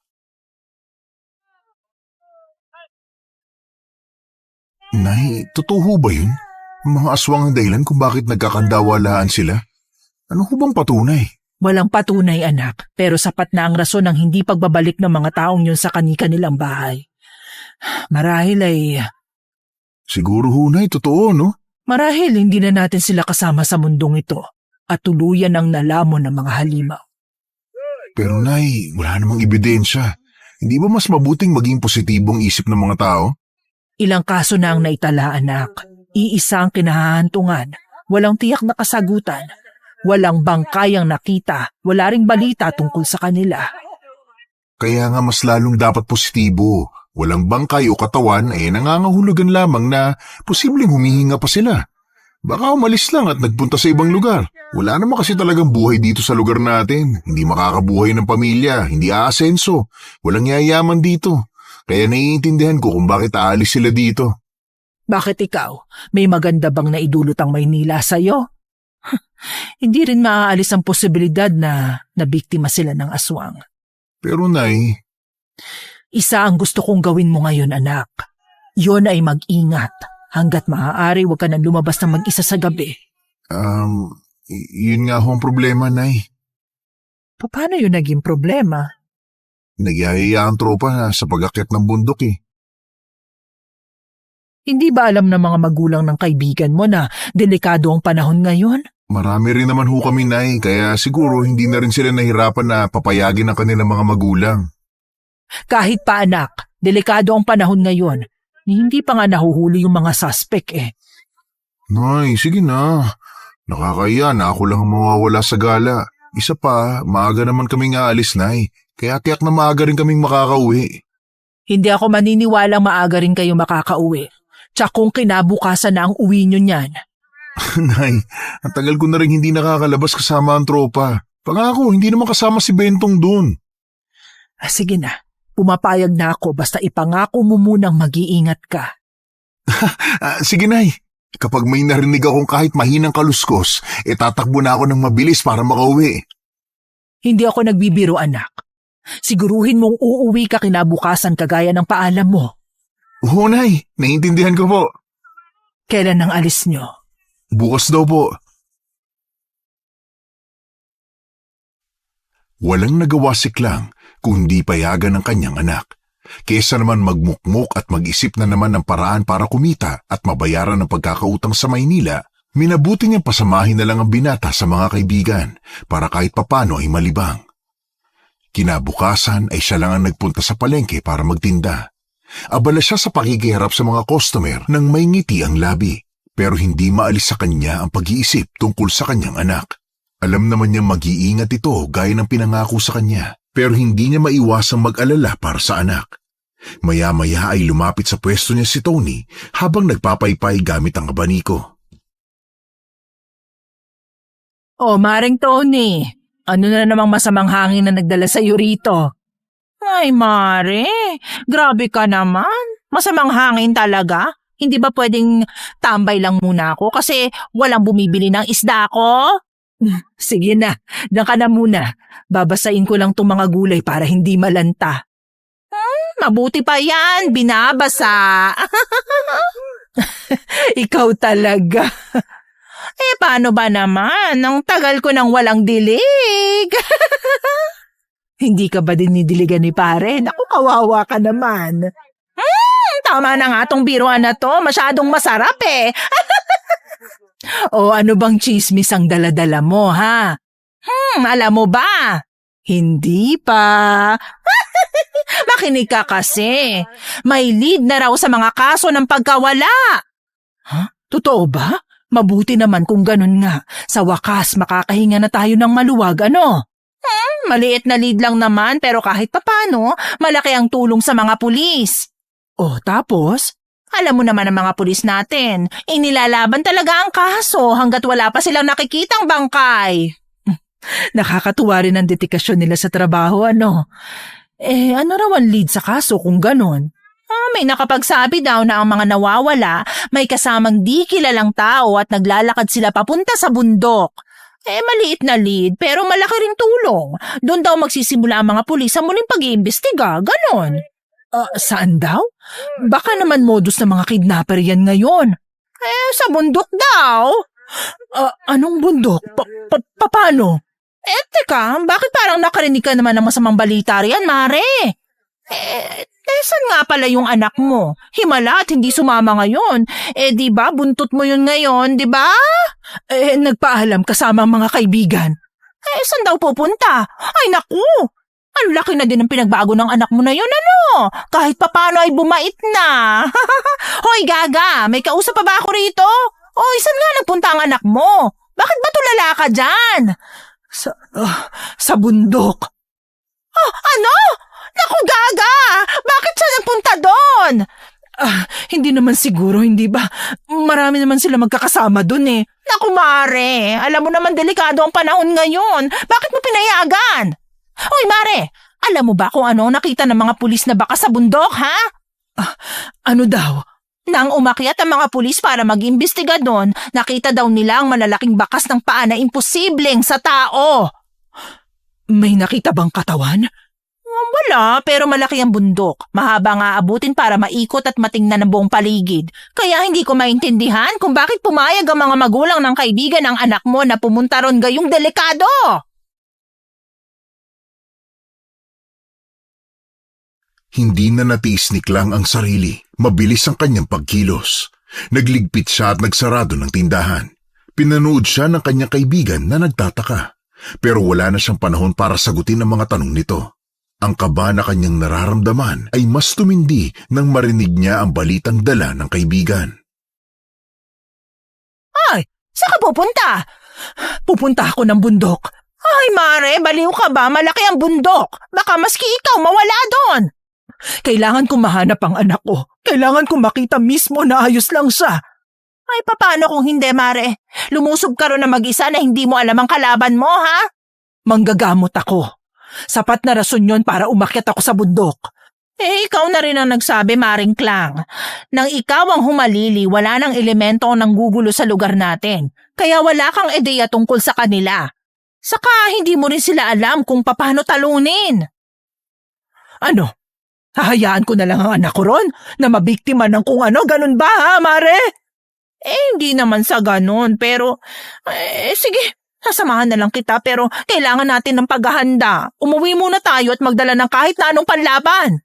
Nay, totoo ba yun? Mga aswang ang dahilan kung bakit nagkakandawalaan sila? Ano hubang patunay? Walang patunay, anak, pero sapat na ang rason ng hindi pagbabalik ng mga taong yun sa kani-kanilang bahay. Marahil ay... Siguro hunay, totoo, no? Marahil hindi na natin sila kasama sa mundong ito at tuluyan ang nalamon ng mga halimaw. Pero Nay, wala namang ebidensya. Hindi ba mas mabuting maging positibong isip ng mga tao? Ilang kaso na ang naitala, anak. Iisa ang kinahahantungan. Walang tiyak na kasagutan. Walang bangkay ang nakita. Wala ring balita tungkol sa kanila. Kaya nga mas lalong dapat positibo. Walang bangkay o katawan nangangahulugan lamang na posibleng humihinga pa sila. Baka umalis lang at nagpunta sa ibang lugar. Wala naman kasi talagang buhay dito sa lugar natin. Hindi makakabuhay ng pamilya, hindi aasenso. Walang yayaman dito. Kaya naiintindihan ko kung bakit aalis sila dito. Bakit ikaw? May maganda bang naidulot ang Maynila sa'yo? Hindi rin maaalis ang posibilidad na nabiktima sila ng aswang. Pero Nay, Isa ang gusto kong gawin mo ngayon, anak. Yun ay mag-ingat. Hanggat maaari, huwag ka nang lumabas ng mag-isa sa gabi. yun nga ho ang problema, Nay. Paano yun naging problema? Nagyayaya ang tropa sa pag-akyat ng bundok eh. Hindi ba alam ng mga magulang ng kaibigan mo na delikado ang panahon ngayon? Marami rin naman ho kami, Nay, kaya siguro hindi na rin sila nahirapan na papayagin ang kanilang mga magulang. Kahit pa anak, delikado ang panahon ngayon. Hindi pa nga nahuhuli yung mga suspect eh. Nay, sige na. Nakakaya na ako lang ang mawawala sa gala. Isa pa, maaga naman kaming aalis, Nay. Kaya tiyak na maaga rin kaming makakauwi. Hindi ako maniniwalang maaga rin kayo makakauwi. Tsak kung kinabukasan na ang uwi nyo niyan. Nay, ang tagal ko na rin hindi nakakalabas kasama ang tropa. Pangako, hindi naman kasama si Bentong dun. Sige na, pumapayag na ako basta ipangako mo munang mag-iingat ka. Sige, Nay. Kapag may narinig akong kahit mahinang kaluskos, tatakbo na ako ng mabilis para makauwi. Hindi ako nagbibiro anak. Siguruhin mong uuwi ka kinabukasan kagaya ng paalam mo. Oo, Nay. Naiintindihan ko po. Kailan ang alis nyo? Bukas daw po. Walang nagawa si Klang kung hindi payagan ng kanyang anak. Kesa naman magmukmok at mag-isip na naman ng paraan para kumita at mabayaran ng pagkakautang sa Maynila, minabuti niyang pasamahin na lang ang binata sa mga kaibigan para kahit papano ay malibang. Kinabukasan ay siya lang ang nagpunta sa palengke para magtinda. Abala siya sa pakikiharap sa mga customer nang may ngiti ang labi, pero hindi maalis sa kanya ang pag-iisip tungkol sa kanyang anak. Alam naman niyang mag-iingat ito gaya ng pinangako sa kanya, pero hindi niya maiwasang mag-alala para sa anak. Maya-maya ay lumapit sa pwesto niya si Tony habang nagpapaypay gamit ang abaniko. Oh, Maring Tony, ano na namang masamang hangin na nagdala sa iyo rito? Ay, Mare, grabe ka naman. Masamang hangin talaga. Hindi ba pwedeng tambay lang muna ako kasi walang bumibili ng isda ko? Sige na, diyan ka na muna. Babasain ko lang tong mga gulay para hindi malanta. Mabuti pa yan, binabasa. Ikaw talaga. Paano ba naman? Ang tagal ko nang walang dilig. Hindi ka ba dinidiligan ni pare? Naku, kawawa ka naman. Tama na nga tong biruan na to. Masyadong masarap eh. O ano bang chismis ang daladala mo, ha? Alam mo ba? Hindi pa. Makinig ka kasi. May lead na raw sa mga kaso ng pagkawala. Totoo ba? Mabuti naman kung ganun nga. Sa wakas, makakahinga na tayo ng maluwag, ano? Maliit na lead lang naman pero kahit papano, malaki ang tulong sa mga pulis. O tapos? Alam mo naman ang mga pulis natin, inilalaban talaga ang kaso hanggat wala pa silang nakikitang bangkay. Nakakatuwa rin ang dedikasyon nila sa trabaho, ano? Ano raw ang lead sa kaso kung ganon? May nakapagsabi daw na ang mga nawawala may kasamang di kilalang tao at naglalakad sila papunta sa bundok. Maliit na lead pero malaki ring tulong. Doon daw magsisimula ang mga pulis sa muling pag-iimbestiga, ganon. Saan daw? Baka naman modus ng mga kidnapper yan ngayon. Sa bundok daw. Anong bundok? Paano? Teka, bakit parang nakarinig ka naman ng masamang balita riyan, Mare? Saan nga pala yung anak mo? Himala at hindi sumama ngayon. Di ba buntot mo yun ngayon, di ba? Nagpaalam kasama ang mga kaibigan. Saan daw pupunta? Ay naku! Ang laki na din ang pinagbago ng anak mo na yun, ano? Kahit papano ay bumait na. Hoy, Gaga, may kausap pa ba ako rito? Saan nga nagpunta ang anak mo? Bakit ba tulala ka dyan? Sa bundok. Ano? Naku, Gaga! Bakit siya nagpunta doon? Hindi naman siguro, hindi ba? Marami naman sila magkakasama dun eh. Naku, Mare, alam mo naman delikado ang panahon ngayon. Bakit mo pinayagan? Hoy, Mare, alam mo ba kung ano nakita ng mga pulis na baka sa bundok, ha? Ano daw? Nang umakyat ang mga pulis para mag-imbestiga doon, nakita daw nila ang malalaking bakas ng paa na imposibleng sa tao. May nakita bang katawan? Wala, pero malaki ang bundok. Mahaba nga abutin para maikot at matingnan ang buong paligid. Kaya hindi ko maintindihan kung bakit pumayag ang mga magulang ng kaibigan ng anak mo na pumunta ron gayong delikado. Hindi na natiis ni Klang ang sarili. Mabilis ang kanyang pagkilos. Nagligpit siya at nagsarado ng tindahan. Pinanood siya ng kanyang kaibigan na nagtataka. Pero wala na siyang panahon para sagutin ang mga tanong nito. Ang kaba na kanyang nararamdaman ay mas tumindi nang marinig niya ang balitang dala ng kaibigan. Ay, saan ka pupunta? Pupunta ako ng bundok. Ay, Mare, baliw ka ba? Malaki ang bundok. Baka maski ikaw mawala doon. Kailangan kong mahanap ang anak ko. Kailangan kong makita mismo na ayos lang siya. Ay, paano kung hindi, Mare? Lumusob ka ron na mag-isa na hindi mo alam ang kalaban mo, ha? Manggagamot ako. Sapat na rason yon para umakyat ako sa bundok. Ikaw na rin ang nagsabi, Maring Klang. Nang ikaw ang humalili, wala nang elemento ang nanggugulo sa lugar natin. Kaya wala kang ideya tungkol sa kanila. Saka hindi mo rin sila alam kung paano talunin. Ano? Hahayaan ko na lang ang anak ko ron na mabiktima ng kung ano, ganun ba ha, Mare? Hindi naman sa ganun, pero sige. Sasamahan na lang kita pero kailangan natin ng paghahanda. Umuwi muna tayo at magdala ng kahit na anong panlaban.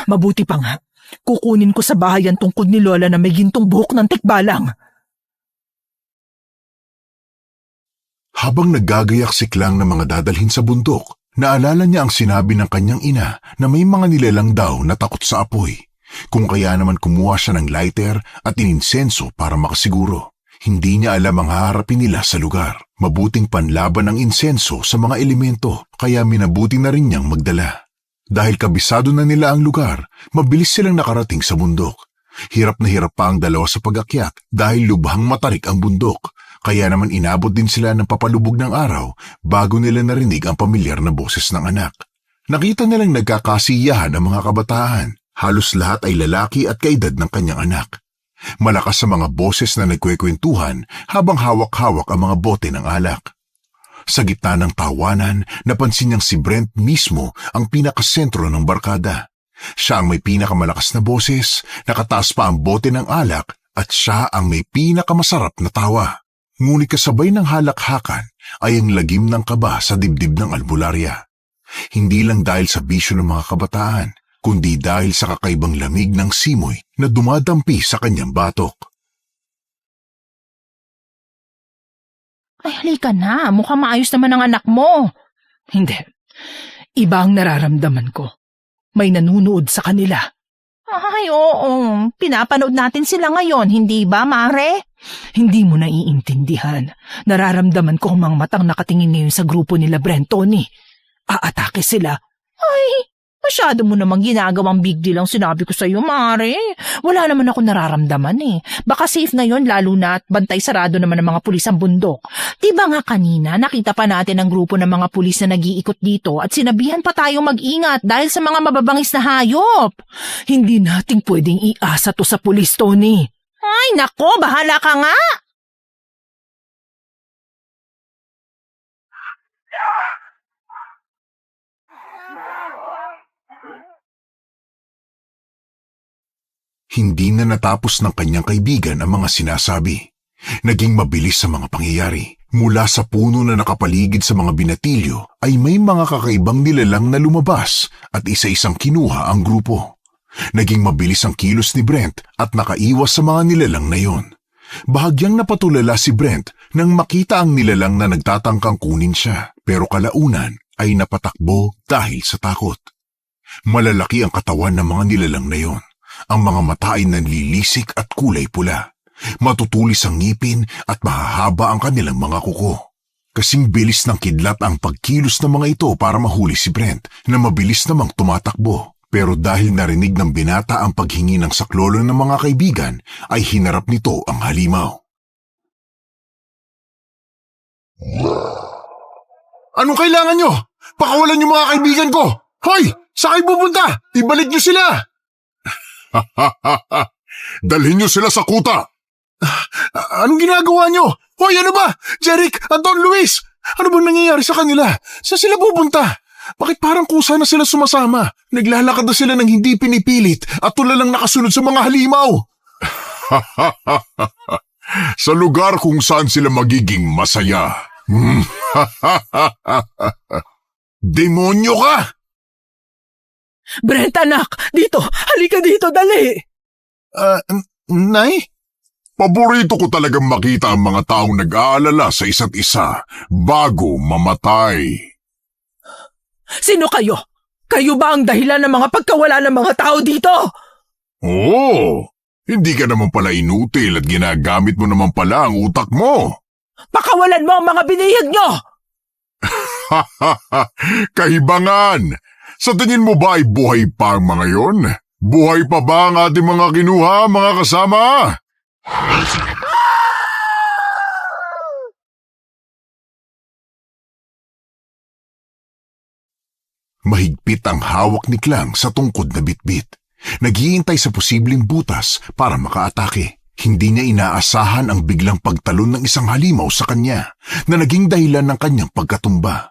Mabuti pa nga. Kukunin ko sa bahay ang tungkod ni Lola na may gintong buhok ng tikbalang. Habang naggagayak si Klang ng mga dadalhin sa bundok, naalala niya ang sinabi ng kanyang ina na may mga nilalang daw na takot sa apoy. Kung kaya naman kumuha siya ng lighter at ininsenso para makasiguro. Hindi niya alam ang haharapin nila sa lugar. Mabuting panlaban ang insenso sa mga elemento kaya minabuti na rin niyang magdala. Dahil kabisado na nila ang lugar, mabilis silang nakarating sa bundok. Hirap na hirap pa ang dalawa sa pag-akyat dahil lubhang matarik ang bundok. Kaya naman inabot din sila ng papalubog ng araw bago nila narinig ang pamilyar na boses ng anak. Nakita nilang nagkakasiyahan ang mga kabataan. Halos lahat ay lalaki at kaedad ng kanyang anak. Malakas sa mga boses na nagkwekwentuhan habang hawak-hawak ang mga bote ng alak. Sa gitna ng tawanan, napansin niyang si Brent mismo ang pinakasentro ng barkada. Siya ang may pinakamalakas na boses, nakataas pa ang bote ng alak at siya ang may pinakamasarap na tawa. Ngunit kasabay ng halakhakan ay ang lagim ng kaba sa dibdib ng albularya. Hindi lang dahil sa bisyo ng mga kabataan, kundi dahil sa kakaibang lamig ng simoy na dumadampi sa kanyang batok. Ay, halika na. Mukhang maayos naman ang anak mo. Hindi. Iba ang nararamdaman ko. May nanunood sa kanila. Ay, oo. Pinapanood natin sila ngayon, hindi ba, Mare? Hindi mo naiintindihan. Nararamdaman ko ang mga matang nakatingin ngayon sa grupo nila Brent, Tony. Aatake sila. Ay, masyado mo namang ginagawang big deal ang sinabi ko sa iyo, Mare. Wala naman ako nararamdaman eh. Baka safe na yon lalo na at bantay sarado naman ng mga pulis ang bundok. Diba nga kanina nakita pa natin ang grupo ng mga pulis na nag-iikot dito at sinabihan pa tayo mag-ingat dahil sa mga mababangis na hayop. Hindi nating pwedeng iasa to sa pulis, Tony. Ay, nako, bahala ka nga. Hindi na natapos ng kanyang kaibigan ang mga sinasabi. Naging mabilis sa mga pangyayari. Mula sa puno na nakapaligid sa mga binatilyo ay may mga kakaibang nilalang na lumabas at isa-isang kinuha ang grupo. Naging mabilis ang kilos ni Brent at nakaiwas sa mga nilalang na yon. Bahagyang napatulala si Brent nang makita ang nilalang na nagtatangkang kunin siya, pero kalaunan ay napatakbo dahil sa takot. Malalaki ang katawan ng mga nilalang na yon. Ang mga mata ay nanlilisik at kulay pula. Matutulis ang ngipin at mahahaba ang kanilang mga kuko. Kasing bilis ng kidlat ang pagkilos ng mga ito para mahuli si Brent na mabilis namang tumatakbo. Pero dahil narinig ng binata ang paghingi ng saklolo ng mga kaibigan, ay hinarap nito ang halimaw. Anong kailangan nyo? Pakawalan yung mga kaibigan ko! Hoy! Saan kayo pupunta? Ibalik nyo sila! Dalhin nyo sila sa kuta! Anong ginagawa nyo? Hoy, ano ba? Jeric, Anton, Luis! Ano bang nangyayari sa kanila? Saan sila pupunta? Bakit parang kusa na sila sumasama? Naglalakad na sila ng hindi pinipilit at tulalang nakasunod sa mga halimaw. Sa lugar kung saan sila magiging masaya. Demonyo ka! Brent, anak! Dito! Halika dito, dali! Nay? Paborito ko talagang makita ang mga taong nag-aalala sa isa't isa bago mamatay. Sino kayo? Kayo ba ang dahilan ng mga pagkawala ng mga tao dito? Oo, hindi ka naman pala inutil at ginagamit mo naman pala ang utak mo. Pakawalan mo ang mga binihag nyo! Kahibangan! Sa tingin mo ba ay buhay pa ang mga yon? Buhay pa ba ang ating mga kinuha, mga kasama? Mahigpit ang hawak ni Klang sa tungkod na bitbit. Naghihintay sa posibleng butas para makaatake. Hindi niya inaasahan ang biglang pagtalon ng isang halimaw sa kanya na naging dahilan ng kanyang pagkatumba.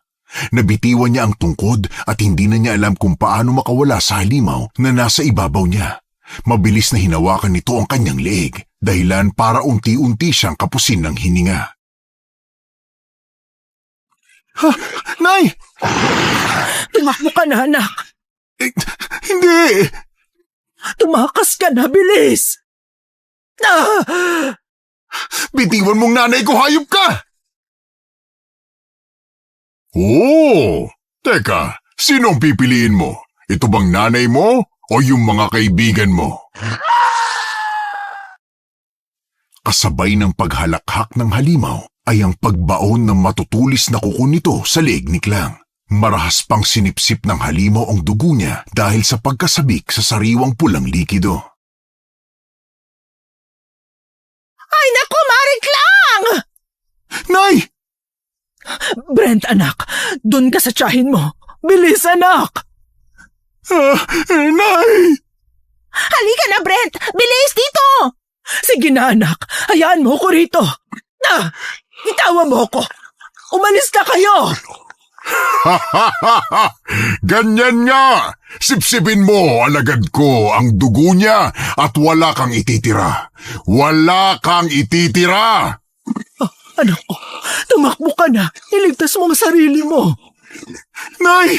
Nabitiwan niya ang tungkod at hindi na niya alam kung paano makawala sa halimaw na nasa ibabaw niya. Mabilis na hinawakan nito ang kanyang leeg, dahilan para unti-unti siyang kapusin ng hininga. Nay! Tumakbo ka na, anak! Hindi! Tumakas ka na, bilis! Bitiwan mong nanay ko, hayop ka! Oh! Teka, sinong pipiliin mo? Ito bang nanay mo o yung mga kaibigan mo? Kasabay ng paghalakhak ng halimaw ay ang pagbaon ng matutulis na kuko nito sa leeg ni Klang. Marahas pang sinipsip ng halimaw ang dugo niya dahil sa pagkasabik sa sariwang pulang likido. Ay naku, Maring Klang! Nay! Brent, anak! Doon ka sa tiyahin mo! Bilis, anak! Nay! Halika na, Brent! Bilis dito! Sige na, anak! Hayaan mo ko rito! Itawa mo ko! Umalis na kayo! Ganyan nga! Sipsipin mo, alagad ko, ang dugo niya at wala kang ititira. Wala kang ititira! Anak ko, tumakbo ka na. Iligtas mo ang sarili mo. Nay!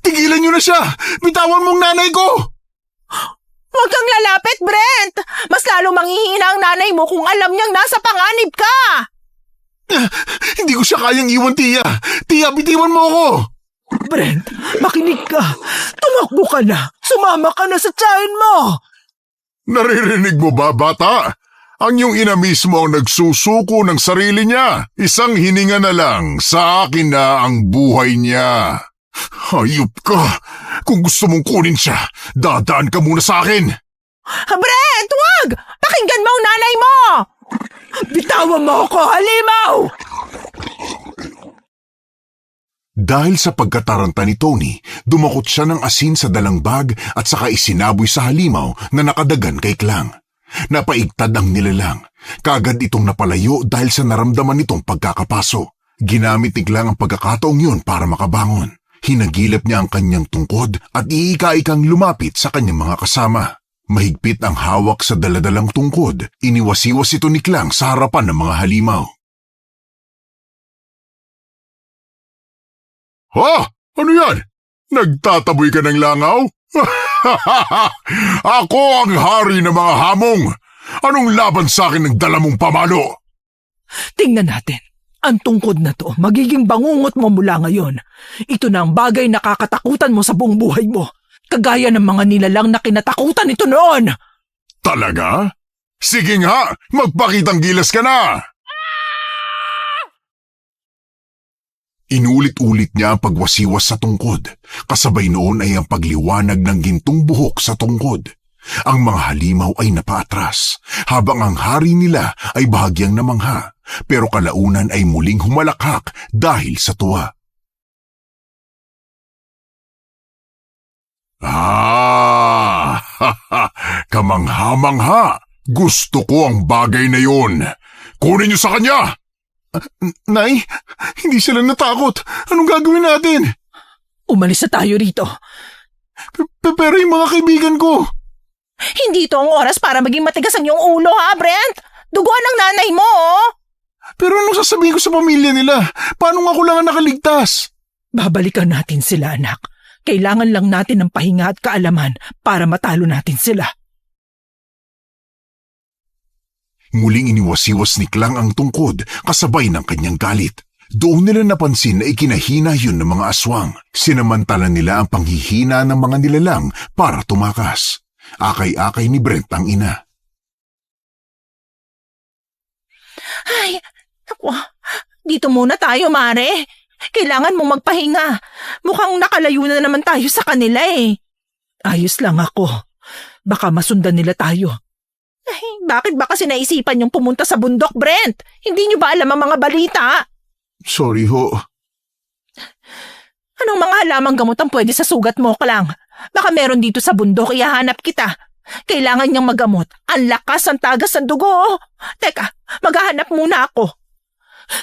Tigilan niyo na siya! Bitawan mong nanay ko! Huwag kang lalapit, Brent! Mas lalong manghihina ang nanay mo kung alam niyang nasa panganib ka! Hindi ko siya kayang iwan, Tia! Tia, bitiwan mo ako! Brent, makinig ka. Tumakbo ka na. Sumama ka na sa tiyahin mo. Naririnig mo ba, bata? Ang iyong ina mismo ang nagsusuko ng sarili niya. Isang hininga na lang, sa akin na ang buhay niya. Hayop ka! Kung gusto mong kunin siya, dadaan ka muna sa akin! Brent, wag! Pakinggan mo ang nanay mo! Bitawan mo ako, halimaw! Dahil sa pagkataranta ni Tony, dumakot siya ng asin sa dalang bag at saka isinaboy sa halimaw na nakadagan kay Klang. Napaigtad ang nilalang. Kaagad itong napalayo dahil sa naramdaman nitong pagkakapaso. Ginamit ni Klang ang pagkakataong yun para makabangon. Hinagilap niya ang kanyang tungkod at iika-ikang lumapit sa kanyang mga kasama. Mahigpit ang hawak sa daladalang tungkod. Iniwasiwas ito ni Klang sa harapan ng mga halimaw. Ha? Ano yan? Nagtataboy ka ng langaw? Ako ang hari ng mga hamong. Anong laban sa akin ng dala mong pamalo? Tingnan natin. Ang tungkod na to, magiging bangungot mo mula ngayon. Ito na ang bagay na kakatakutan mo sa buong buhay mo. Kagaya ng mga nilalang na kinatakutan ito noon. Talaga? Sige nga, magpakitang gilas ka na! Inulit-ulit niya ang pagwasiwas sa tungkod. Kasabay noon ay ang pagliwanag ng gintong buhok sa tungkod. Ang mga halimaw ay napaatras, habang ang hari nila ay bahagyang namangha, pero kalaunan ay muling humalakhak dahil sa tuwa. Kamangha-mangha! Gusto ko ang bagay na yun. Kunin niyo sa kanya! Nay, hindi sila natakot. Anong gagawin natin? Umalis na tayo rito. Pero yung mga kaibigan ko. Hindi ito ang oras para maging matigas ang iyong ulo, ha, Brent? Duguan ng nanay mo, oh! Pero anong sasabihin ko sa pamilya nila? Paano ako lang ang nakaligtas? Babalikan natin sila, anak. Kailangan lang natin ng pahinga at kaalaman para matalo natin sila. Muling iniwasiwas ni Klang ang tungkod kasabay ng kanyang galit. Doon nila napansin na ikinahina yun ng mga aswang. Sinamantala nila ang panghihina ng mga nilalang para tumakas. Akay-akay ni Brent ang ina. Ay, naku, dito muna tayo, Mare. Kailangan mong magpahinga. Mukhang nakalayo na naman tayo sa kanila eh. Ayos lang ako. Baka masundan nila tayo. Ay, bakit ba kasi naisipan yung pumunta sa bundok, Brent? Hindi niyo ba alam ang mga balita? Sorry ho. Anong mga halamang gamot ang pwede sa sugat mo, Klang? Baka meron dito sa bundok, ihahanap kita. Kailangan niyang magamot. Ang lakas ang tagas ng dugo. Teka, maghahanap muna ako.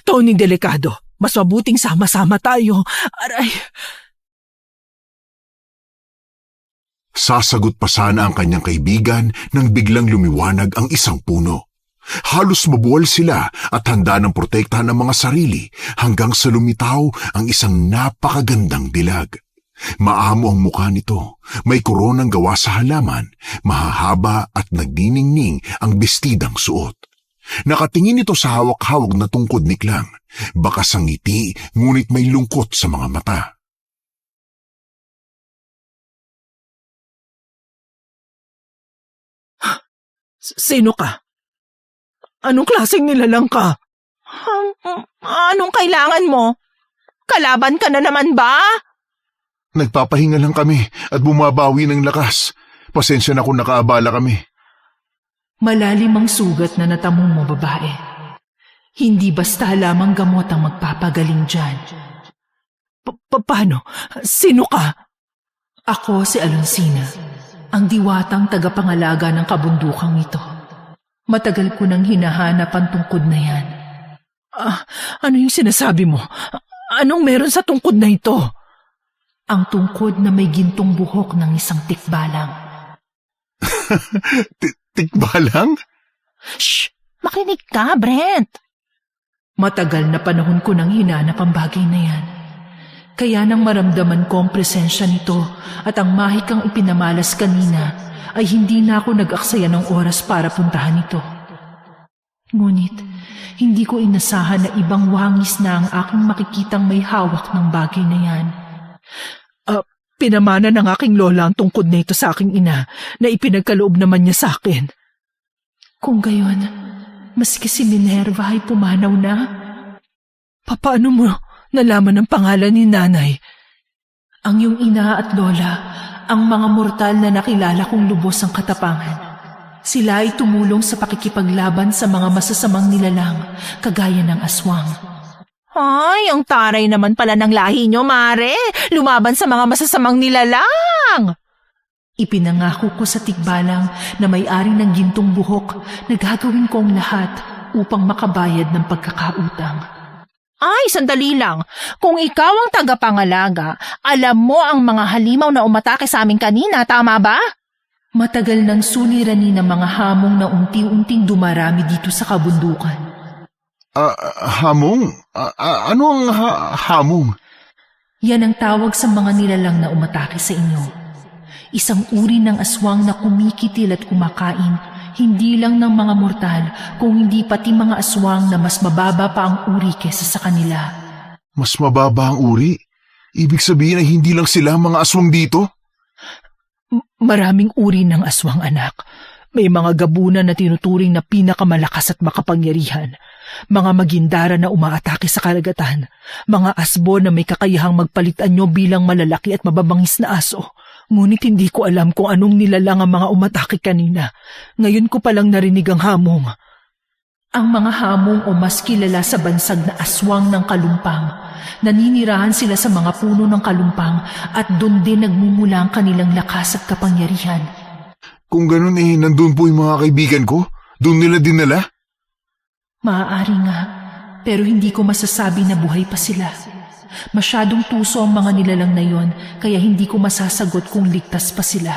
Tony, delikado. Mas mabuting sama-sama tayo. Aray. Sasagot pa sana ang kanyang kaibigan nang biglang lumiwanag ang isang puno. Halos mabuwal sila at handa ng protektahan ng mga sarili hanggang sa lumitaw ang isang napakagandang dilag. Maamo ang mukha nito, may koronang gawa sa halaman, mahahaba at nagniningning ang bestidang suot. Nakatingin ito sa hawak-hawak na tungkod ni Klang, bakas ang ngiti ngunit may lungkot sa mga mata. Sino ka? Anong klaseng nilalang ka? Anong kailangan mo? Kalaban ka na naman ba? Nagpapahinga lang kami at bumabawi ng lakas. Pasensya na kung nakaabala kami. Malalim ang sugat na natamong mo, babae. Hindi basta lamang gamot ang magpapagaling dyan. Paano? Sino ka? Ako si Alonsina, ang diwatang tagapangalaga ng kabundukang ito. Matagal ko nang hinahanap ang tungkod na yan. Ano yung sinasabi mo? Anong meron sa tungkod na ito? Ang tungkod na may gintong buhok ng isang tikbalang. Tikbalang? Shh! Makinig ka, Brent! Matagal na panahon ko nang hinanap ang bagay na yan. Kaya nang maramdaman ko ang presensya nito at ang mahikang ipinamalas kanina, ay hindi na ako nag-aksaya ng oras para puntahan ito. Ngunit, hindi ko inasahan na ibang wangis na ang aking makikitang may hawak ng bagay na yan. Pinamana ng aking lola ang tungkod na ito sa aking ina na ipinagkaloob naman niya sa akin. Kung gayon, maski si Minerva ay pumanaw na. Paano mo nalaman ang pangalan ni nanay? Ang iyong ina at lola, ang mga mortal na nakilala kong lubos ang katapangan. Sila ay tumulong sa pakikipaglaban sa mga masasamang nilalang, kagaya ng aswang. Ay, ang taray naman pala ng lahi nyo, Mare. Lumaban sa mga masasamang nilalang. Ipinangako ko sa tikbalang na may-ari ng gintong buhok na gagawin ko ang lahat upang makabayad ng pagkakautang. Ay, sandali lang. Kung ikaw ang tagapangalaga, alam mo ang mga halimaw na umatake sa amin kanina, tama ba? Matagal nang suliranin ng mga hamong na unti-unting dumarami dito sa kabundukan. Hamong? Ano ang hamong? Yan ang tawag sa mga nilalang na umatake sa inyo. Isang uri ng aswang na kumikitil at kumakain, hindi lang ng mga mortal, kung hindi pati mga aswang na mas mababa pa ang uri kesa sa kanila. Mas mababa ang uri? Ibig sabihin ay hindi lang sila mga aswang dito? Maraming uri ng aswang, anak. May mga gabunan na tinuturing na pinakamalakas at makapangyarihan. Mga magindara na umaatake sa karagatan. Mga asbo na may kakayahang magpalit anyo bilang malalaki at mababangis na aso. Ngunit hindi ko alam kung anong nilalang ang mga umatake kanina. Ngayon ko palang narinig ang hamong. Ang mga hamong o mas kilala sa bansag na aswang ng kalumpang. Naninirahan sila sa mga puno ng kalumpang at doon din nagmumula ang kanilang lakas at kapangyarihan. Kung ganun nandun po yung mga kaibigan ko? Doon nila dinala? Maaari nga, pero hindi ko masasabi na buhay pa sila. Masyadong tuso ang mga nilalang na yon, kaya hindi ko masasagot kung ligtas pa sila.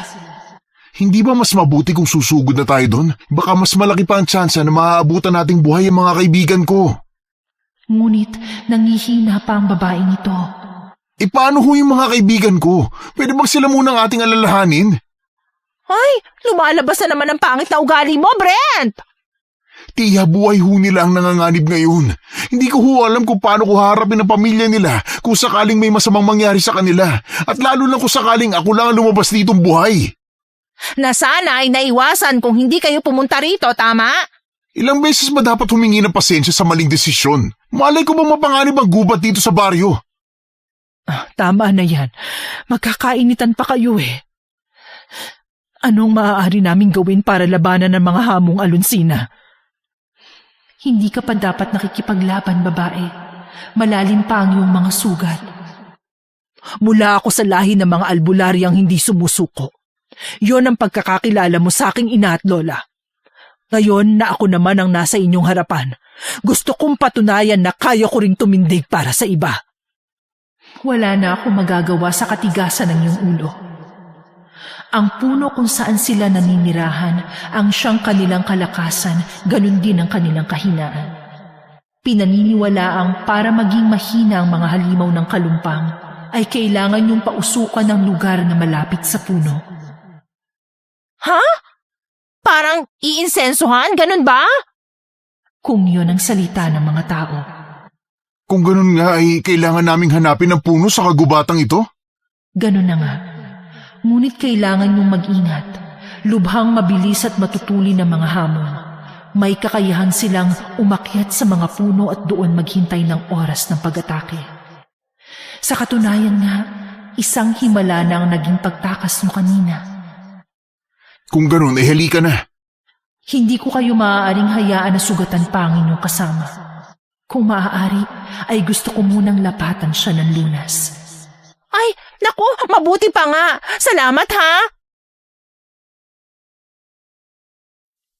Hindi ba mas mabuti kung susugod na tayo doon? Baka mas malaki pa ang tsansa na maaabutan nating buhay ang mga kaibigan ko. Ngunit nangihina pa ang babaeng ito. Paano ho yung mga kaibigan ko? Pwede bang sila munang ating alalahanin? Ay, lumalabas na naman ang pangit na ugali mo, Brent! Tiya, buhay ho nila ang nanganganib ngayon. Hindi ko ho alam kung paano ko harapin ang pamilya nila kung sakaling may masamang mangyari sa kanila. At lalo lang kung sakaling ako lang ang lumabas ditong buhay. Na sana ay naiwasan kung hindi kayo pumunta rito, tama? Ilang beses ba dapat humingi ng pasensya sa maling desisyon? Malay ko bang mapanganib ang gubat dito sa baryo? Tama na yan. Magkakainitan pa kayo eh. Anong maaari naming gawin para labanan ng mga hamong alunsina? Hindi ka pa dapat nakikipaglaban, babae. Malalim pa ang iyong mga sugat. Mula ako sa lahi ng mga albularyang hindi sumusuko. Yon ang pagkakakilala mo sa aking ina at lola. Ngayon na ako naman ang nasa inyong harapan, gusto kong patunayan na kaya ko ring tumindig para sa iba. Wala na ako magagawa sa katigasan ng iyong ulo. Ang puno kung saan sila naninirahan ang siyang kanilang kalakasan, ganun din ang kanilang kahinaan. Pinaniniwalaang para maging mahina ang mga halimaw ng kalumpang ay kailangan yung pausukan ng lugar na malapit sa puno. Ha? Parang iinsensuhan, ganun ba? Kung yun ang salita ng mga tao. Kung ganun nga ay kailangan naming hanapin ang puno sa kagubatang ito? Ganun na nga. Ngunit kailangan niyong mag-ingat. Lubhang mabilis at matutuli ng mga hamon. May kakayahan silang umakyat sa mga puno at doon maghintay ng oras ng pag-atake. Sa katunayan nga, isang himala na ang naging pagtakas mo kanina. Kung ganun, halika na. Hindi ko kayo maaaring hayaan na sugatan pa ang inyong kasama. Kung maaari, ay gusto ko munang lapatan siya ng lunas. Ay, naku, mabuti pa nga. Salamat ha.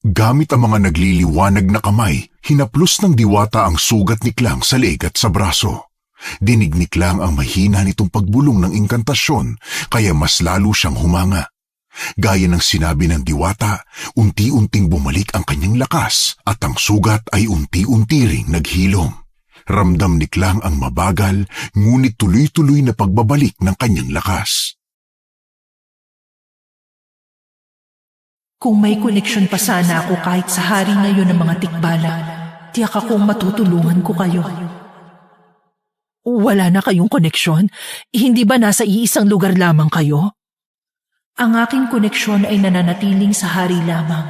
Gamit ang mga nagliliwanag na kamay, hinaplos ng diwata ang sugat ni Klang sa leeg at sa braso. Dinig ni Klang ang mahina nitong pagbulong ng inkantasyon, kaya mas lalo siyang humanga. Gaya ng sinabi ng diwata, unti-unting bumalik ang kanyang lakas at ang sugat ay unti-unti ring naghilom. Ramdam ni Klang ang mabagal, ngunit tuloy-tuloy na pagbabalik ng kanyang lakas. Kung may koneksyon pa sana ako kahit sa hari ngayon ng mga tikbalang, tiyak akong matutulungan ko kayo. Wala na kayong koneksyon? Hindi ba nasa iisang lugar lamang kayo? Ang aking koneksyon ay nananatiling sa hari lamang.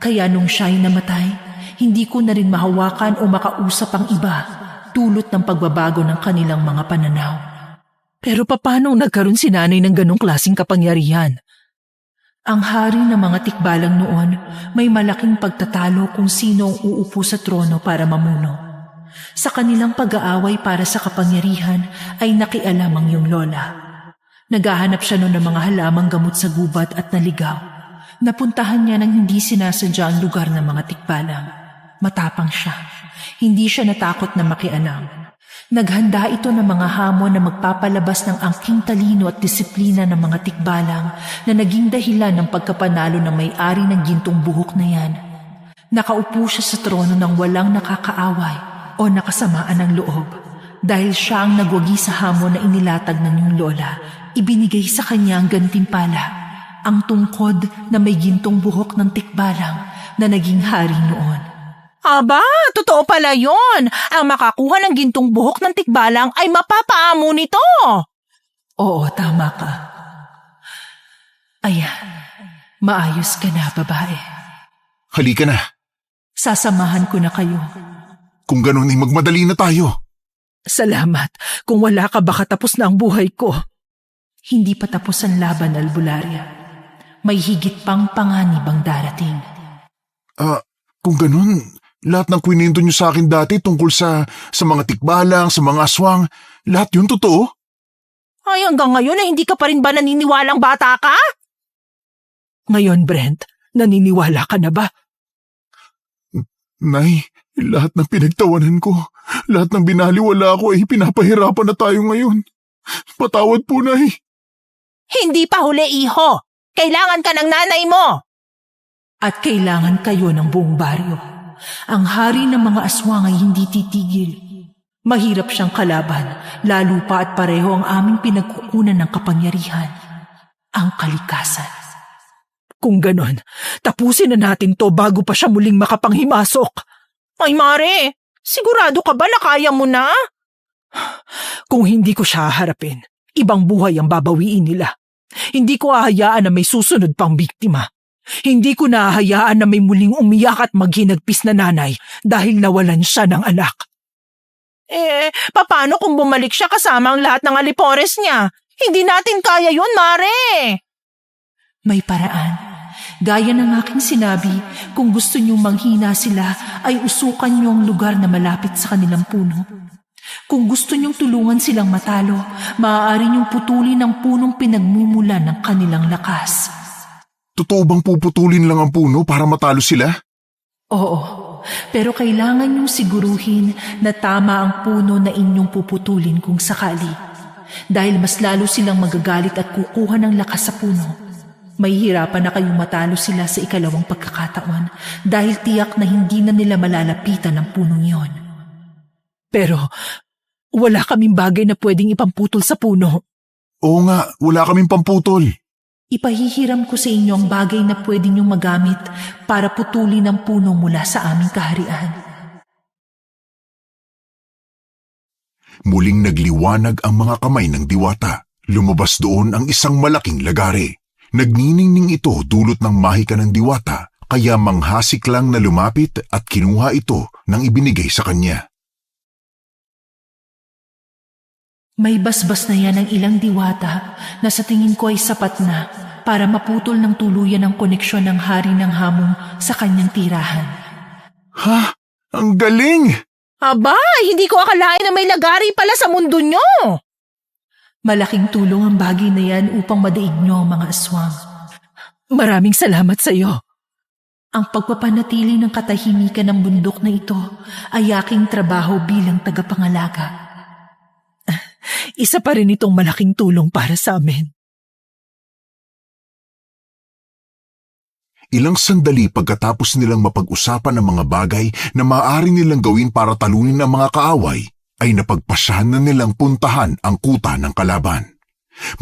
Kaya nung siya'y namatay, hindi ko na rin mahawakan o makausap ang iba, dulot ng pagbabago ng kanilang mga pananaw. Pero paano nagkaroon si nanay ng ganong klaseng kapangyarihan? Ang hari ng mga tikbalang noon may malaking pagtatalo kung sino ang uupo sa trono para mamuno. Sa kanilang pag-aaway para sa kapangyarihan ay nakialam ang iyong lola. Naghahanap siya noon ng mga halamang gamot sa gubat at naligaw. Napuntahan niya ng hindi sinasadya ang lugar ng mga tikbalang. Matapang siya. Hindi siya natakot na makialam. Naghanda ito ng mga hamon na magpapalabas ng angking talino at disiplina ng mga tikbalang na naging dahilan ng pagkapanalo ng may-ari ng gintong buhok na yan. Nakaupo siya sa trono ng walang nakakaaway o nakasamaan ng loob. Dahil siya ang nagwagi sa hamon na inilatag ng iyong lola, ibinigay sa kanya ang gantimpala, ang tungkod na may gintong buhok ng tikbalang na naging hari noon. Aba, totoo pala yon. Ang makakuha ng gintong buhok ng tikbalang ay mapapaamo nito. Oo, tama ka. Ayan, Maayos ka na, babae. Halika na. Sasamahan ko na kayo. Kung ganun ay magmadali na tayo. Salamat. Kung wala ka, baka tapos na ang buhay ko. Hindi pa tapos ang laban, Albularia. May higit pang panganib ang darating. Kung ganun, lahat ng kwento niyo sa akin dati tungkol sa mga tikbalang, sa mga aswang, lahat yun totoo? Ay, hanggang ngayon ay hindi ka pa rin ba naniniwalang bata ka? Ngayon, Brent, naniniwala ka na ba? Nay, lahat ng pinagtawanan ko, lahat ng binaliwala ko ay pinapahirapan na tayo ngayon. Patawad po, Nay. Hindi pa huli, iho. Kailangan ka ng nanay mo. At kailangan kayo ng buong baryo. Ang hari ng mga aswang ay hindi titigil. Mahirap siyang kalaban, lalo pa at pareho ang aming pinagkukunan ng kapangyarihan. Ang kalikasan. Kung ganon, tapusin na natin to bago pa siya muling makapanghimasok. Ay, Mare, sigurado ka ba na kaya mo na? Kung hindi ko siya haharapin, ibang buhay ang babawiin nila. Hindi ko hahayaan na may susunod pang biktima. Hindi ko nahahayaan na may muling umiyak at maghinagpis na nanay dahil nawalan siya ng anak. Paano kung bumalik siya kasama ang lahat ng alipores niya? Hindi natin kaya yun, Mare. May paraan. Gaya ng aking sinabi, kung gusto niyong manghina sila, ay usukan niyo ang lugar na malapit sa kanilang puno. Kung gusto niyong tulungan silang matalo, maaari niyong putulin ang punong pinagmumulan ng kanilang lakas. Totoo bang puputulin lang ang puno para matalo sila? Oo, pero kailangan niyong siguruhin na tama ang puno na inyong puputulin kung sakali. Dahil mas lalo silang magagalit at kukuha ng lakas sa puno. May hirapan na kayong matalo sila sa ikalawang pagkakataon dahil tiyak na hindi na nila malalapitan ang punong yon. Pero wala kaming bagay na pwedeng ipamputol sa puno. Oo nga, wala kaming pamputol. Ipahihiram ko sa inyo ang bagay na pwede niyong magamit para putulin ang puno mula sa aming kaharian. Muling nagliwanag ang mga kamay ng diwata. Lumabas doon ang isang malaking lagari. Nagniningning ito dulot ng mahika ng diwata, kaya manghasik lang na lumapit at kinuha ito nang ibinigay sa kanya. May basbas na yan ng ilang diwata na sa tingin ko ay sapat na para maputol ng tuluyan ang koneksyon ng hari ng hamon sa kanyang tirahan. Ha? Ang galing! Aba, hindi ko akalain na may lagari pala sa mundo nyo. Malaking tulong ang bagay na yan upang madaig nyo ang mga aswang. Maraming salamat sa iyo. Ang pagpapanatili ng katahimikan ng bundok na ito ay aking trabaho bilang tagapangalaga. Isa pa rin itong malaking tulong para sa amin. Ilang sandali pagkatapos nilang mapag-usapan ang mga bagay na maaari nilang gawin para talunin ang mga kaaway, ay napagpasyahan na nilang puntahan ang kuta ng kalaban.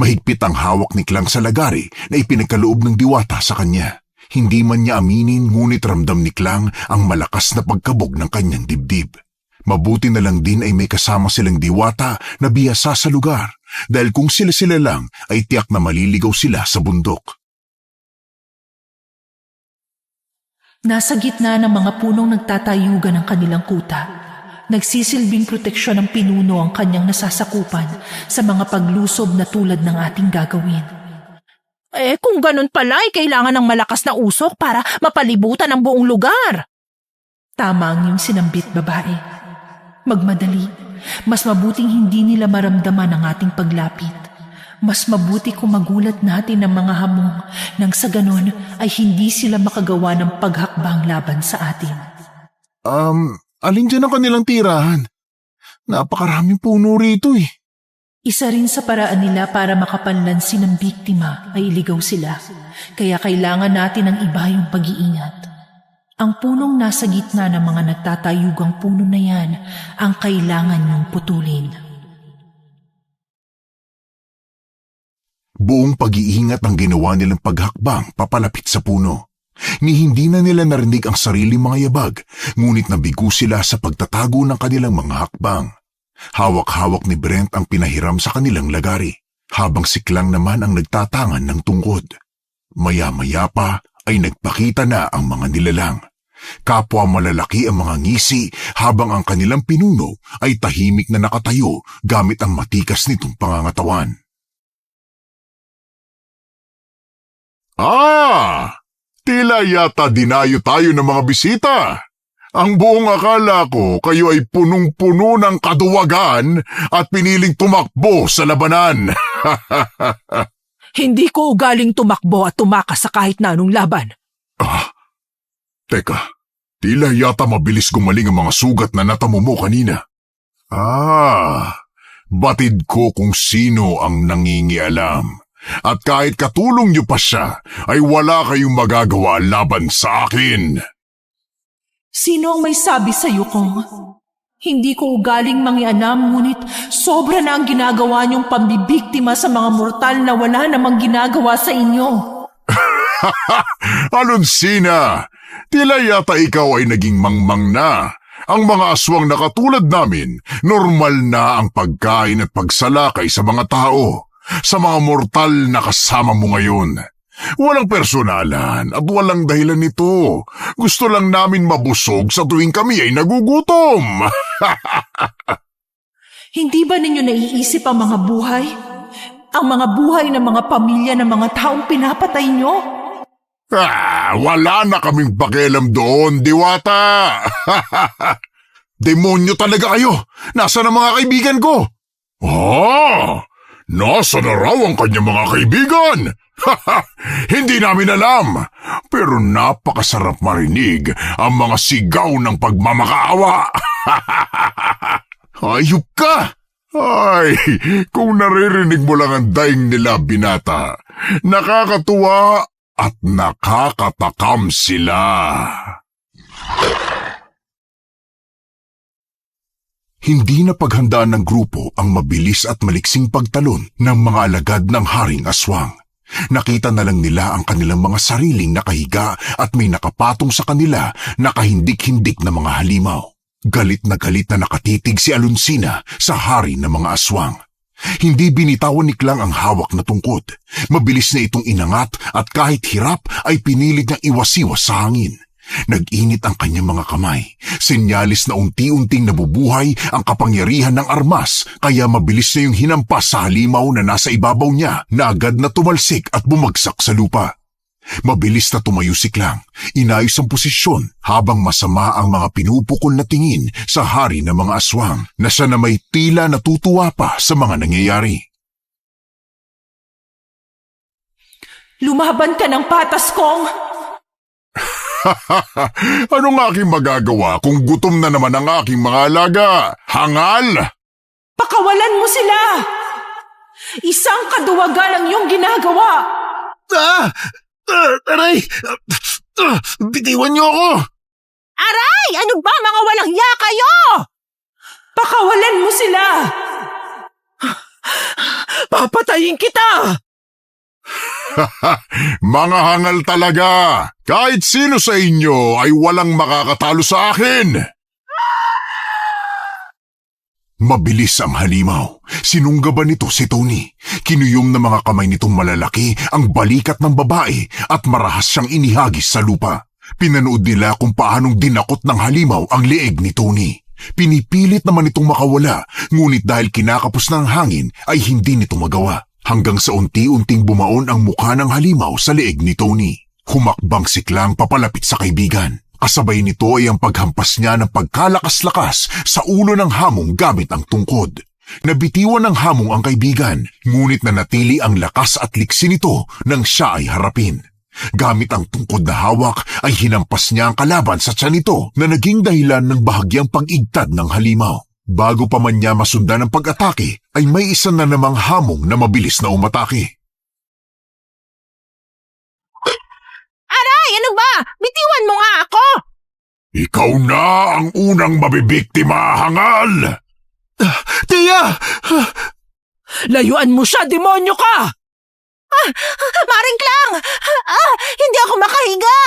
Mahigpit ang hawak ni Klang sa lagari na ipinagkaloob ng diwata sa kanya. Hindi man niya aminin ngunit ramdam ni Klang ang malakas na pagkabog ng kanyang dibdib. Mabuti na lang din ay may kasama silang diwata na biyasa sa lugar dahil kung sila-sila lang ay tiyak na maliligaw sila sa bundok. Nasa gitna ng mga punong nagtatayugan ng kanilang kuta. Nagsisilbing proteksyon ng pinuno ang kanyang nasasakupan sa mga paglusob na tulad ng ating gagawin. Kung ganun pala ay kailangan ng malakas na usok para mapalibutan ang buong lugar. Tama ang iyong sinambit, babae. Magmadali. Mas mabuting hindi nila maramdaman ang ating paglapit. Mas mabuti kung magulat natin ang mga hamong nang sa ganon ay hindi sila makagawa ng paghakbang laban sa atin. Alin dyan ang kanilang tirahan? Napakaraming puno rito eh. Isa rin sa paraan nila para makapanlansin ng biktima ay iligaw sila. Kaya kailangan natin ng iba yung pag-iingat. Ang punong nasa gitna ng mga nagtatayugang puno na yan ang kailangan niyong putulin. Buong pag-iingat ang ginawa nilang paghakbang papalapit sa puno. Ni hindi na nila narinig ang sariling mga yabag, ngunit nabigo sila sa pagtatago ng kanilang mga hakbang. Hawak-hawak ni Brent ang pinahiram sa kanilang lagari, habang si Klang naman ang nagtatangan ng tungkod. Maya-maya pa ay nagpakita na ang mga nilalang. Kapwa malalaki ang mga ngisi habang ang kanilang pinuno ay tahimik na nakatayo gamit ang matikas nitong pangangatawan. Tila yata dinayo tayo ng mga bisita. Ang buong akala ko kayo ay punong-puno ng kaduwagan at piniling tumakbo sa labanan. Hindi ko ugaling tumakbo at tumakas sa kahit na anong laban. Teka, tila yata mabilis gumaling ang mga sugat na natamo mo kanina. Batid ko kung sino ang nangingialam. At kahit katulong niyo pa siya, ay wala kayong magagawa laban sa akin. Sino ang may sabi sa'yo, Kong? Hindi ko ugaling mangianam, ngunit sobra na ang ginagawa niyong pambibiktima sa mga mortal na wala namang ginagawa sa inyo. Alonsina, tila yata ikaw ay naging mangmang na. Ang mga aswang na katulad namin, normal na ang pagkain at pagsalakay sa mga tao. Sa mga mortal na kasama mo ngayon. Walang personalan at walang dahilan nito. Gusto lang namin mabusog sa tuwing kami ay nagugutom. Hindi ba ninyo naiisip ang mga buhay? Ang mga buhay ng mga pamilya ng mga taong pinapatay nyo? Wala na kaming pakialam doon, Diwata. Demonyo talaga kayo. Nasaan ang mga kaibigan ko? Nasa na raw ang kanyang mga kaibigan? Hindi namin alam, pero napakasarap marinig ang mga sigaw ng pagmamakaawa. Ayup ka! Ay, kung naririnig mo lang ang daing nila, binata, nakakatuwa at nakakatakam sila. Hindi na paghandaan ng grupo ang mabilis at maliksing pagtalon ng mga alagad ng Haring Aswang. Nakita na lang nila ang kanilang mga sariling nakahiga at may nakapatong sa kanila na kahindik-hindik na mga halimaw. Galit na nakatitig si Alonsina sa hari ng mga aswang. Hindi binitawan ni Klang ang hawak na tungkod. Mabilis na itong inangat at kahit hirap ay pinilit niyang iwas-iwas sa hangin. Nag-init ang kanyang mga kamay, senyalis na unti-unting nabubuhay ang kapangyarihan ng armas, kaya mabilis na yung hinampas sa halimaw na nasa ibabaw niya na agad na tumalsik at bumagsak sa lupa. Mabilis na tumayo si Klang, inayos ang posisyon habang masama ang mga pinupukol na tingin sa hari ng mga aswang na siya na may tila natutuwa pa sa mga nangyayari. Lumaban ka ng patas, Kong! Anong aking magagawa kung gutom na naman ang aking mga alaga? Hangal! Pakawalan mo sila! Isang kaduwagan ang iyong ginagawa! Aray! Bitiwan niyo ako! Aray! Ano ba mga walang hiya kayo? Pakawalan mo sila! Papatayin kita! Mga hangal talaga! Kahit sino sa inyo ay walang makakatalo sa akin! Mabilis ang halimaw. Sinunggaban nito si Tony. Kinuyom ng mga kamay nitong malalaki ang balikat ng babae at marahas siyang inihagis sa lupa. Pinanood nila kung paanong dinakot ng halimaw ang leeg ni Tony. Pinipilit naman itong makawala, ngunit dahil kinakapos ng hangin ay hindi nito magawa. Hanggang sa unti-unting bumaon ang mukha ng halimaw sa leeg ni Tony. Humakbang si Klang papalapit sa kaibigan. Kasabay nito ay ang paghampas niya ng pagkalakas-lakas sa ulo ng hamong gamit ang tungkod. Nabitiwan ng hamong ang kaibigan, ngunit nanatili ang lakas at liksi nito nang siya ay harapin. Gamit ang tungkod na hawak ay hinampas niya ang kalaban sa tiyan nito na naging dahilan ng bahagyang pag-igtad ng halimaw. Bago pa man niya masundan ang pag-atake, ay may isa na namang hamong na mabilis na umatake. Aray! Ano ba? Bitiwan mo nga ako! Ikaw na ang unang mabibiktima, hangal! Tia! Layuan mo siya, demonyo ka! Maring Klang! Hindi ako makahiga!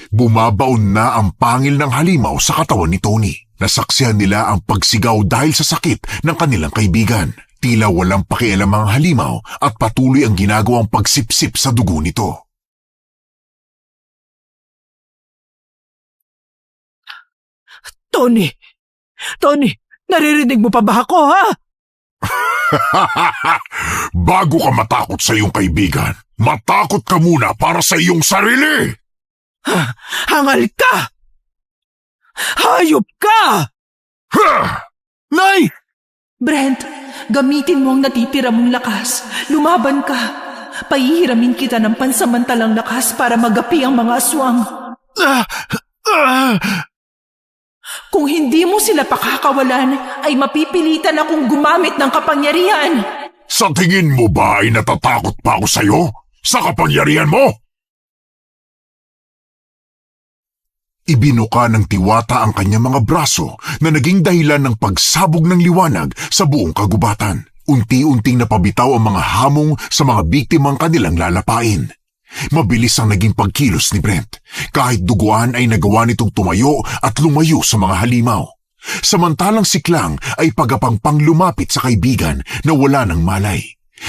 Bumabaon na ang pangil ng halimaw sa katawan ni Tony. Nasaksihan nila ang pagsigaw dahil sa sakit ng kanilang kaibigan. Tila walang pakialam ang halimaw at patuloy ang ginagawang pagsipsip sa dugo nito. Tony! Tony! Naririnig mo pa ba ako, ha? Bago ka matakot sa iyong kaibigan, matakot ka muna para sa iyong sarili! Hangal ka! Hayop ka! Ha! Nay! Brent, gamitin mo ang natitira mong lakas. Lumaban ka. Pahihiramin kita ng pansamantalang lakas para magapi ang mga aswang. Kung hindi mo sila pakakawalan, ay mapipilitan akong gumamit ng kapangyarihan. Sa tingin mo ba ay natatakot pa ako sa iyo? Sa kapangyarihan mo? Ibinuka ng Diwata ang kanyang mga braso na naging dahilan ng pagsabog ng liwanag sa buong kagubatan. Unti-unting napabitaw ang mga hamong sa mga biktimang kanilang lalapain. Mabilis ang naging pagkilos ni Brent. Kahit duguan ay nagawa nitong tumayo at lumayo sa mga halimaw. Samantalang si Klang ay pagapangpang lumapit sa kaibigan na wala ng malay.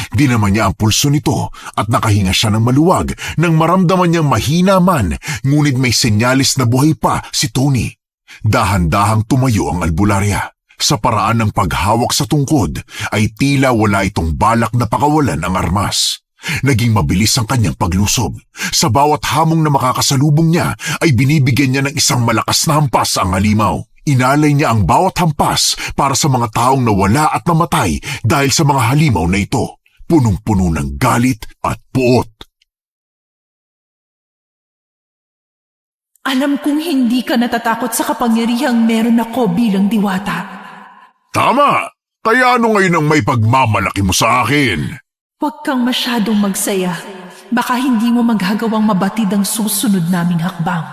Dinaman niya ang pulso nito at nakahinga siya ng maluwag nang maramdaman niyang mahina man, ngunit may senyalis na buhay pa si Tony. Dahan-dahang tumayo ang albularya. Sa paraan ng paghawak sa tungkod ay tila wala itong balak na pakawalan ang armas. Naging mabilis ang kanyang paglusob. Sa bawat hamong na makakasalubong niya ay binibigyan niya ng isang malakas na hampas ang halimaw. Inalay niya ang bawat hampas para sa mga taong nawala at namatay dahil sa mga halimaw na ito. Punong-puno ng galit at puot. Alam kong hindi ka natatakot sa kapangyarihang meron ako bilang diwata. Tama! Kaya ano ngayon ang may pagmamalaki mo sa akin? Huwag kang masyadong magsaya. Baka hindi mo maghagawang mabatid ang susunod naming hakbang.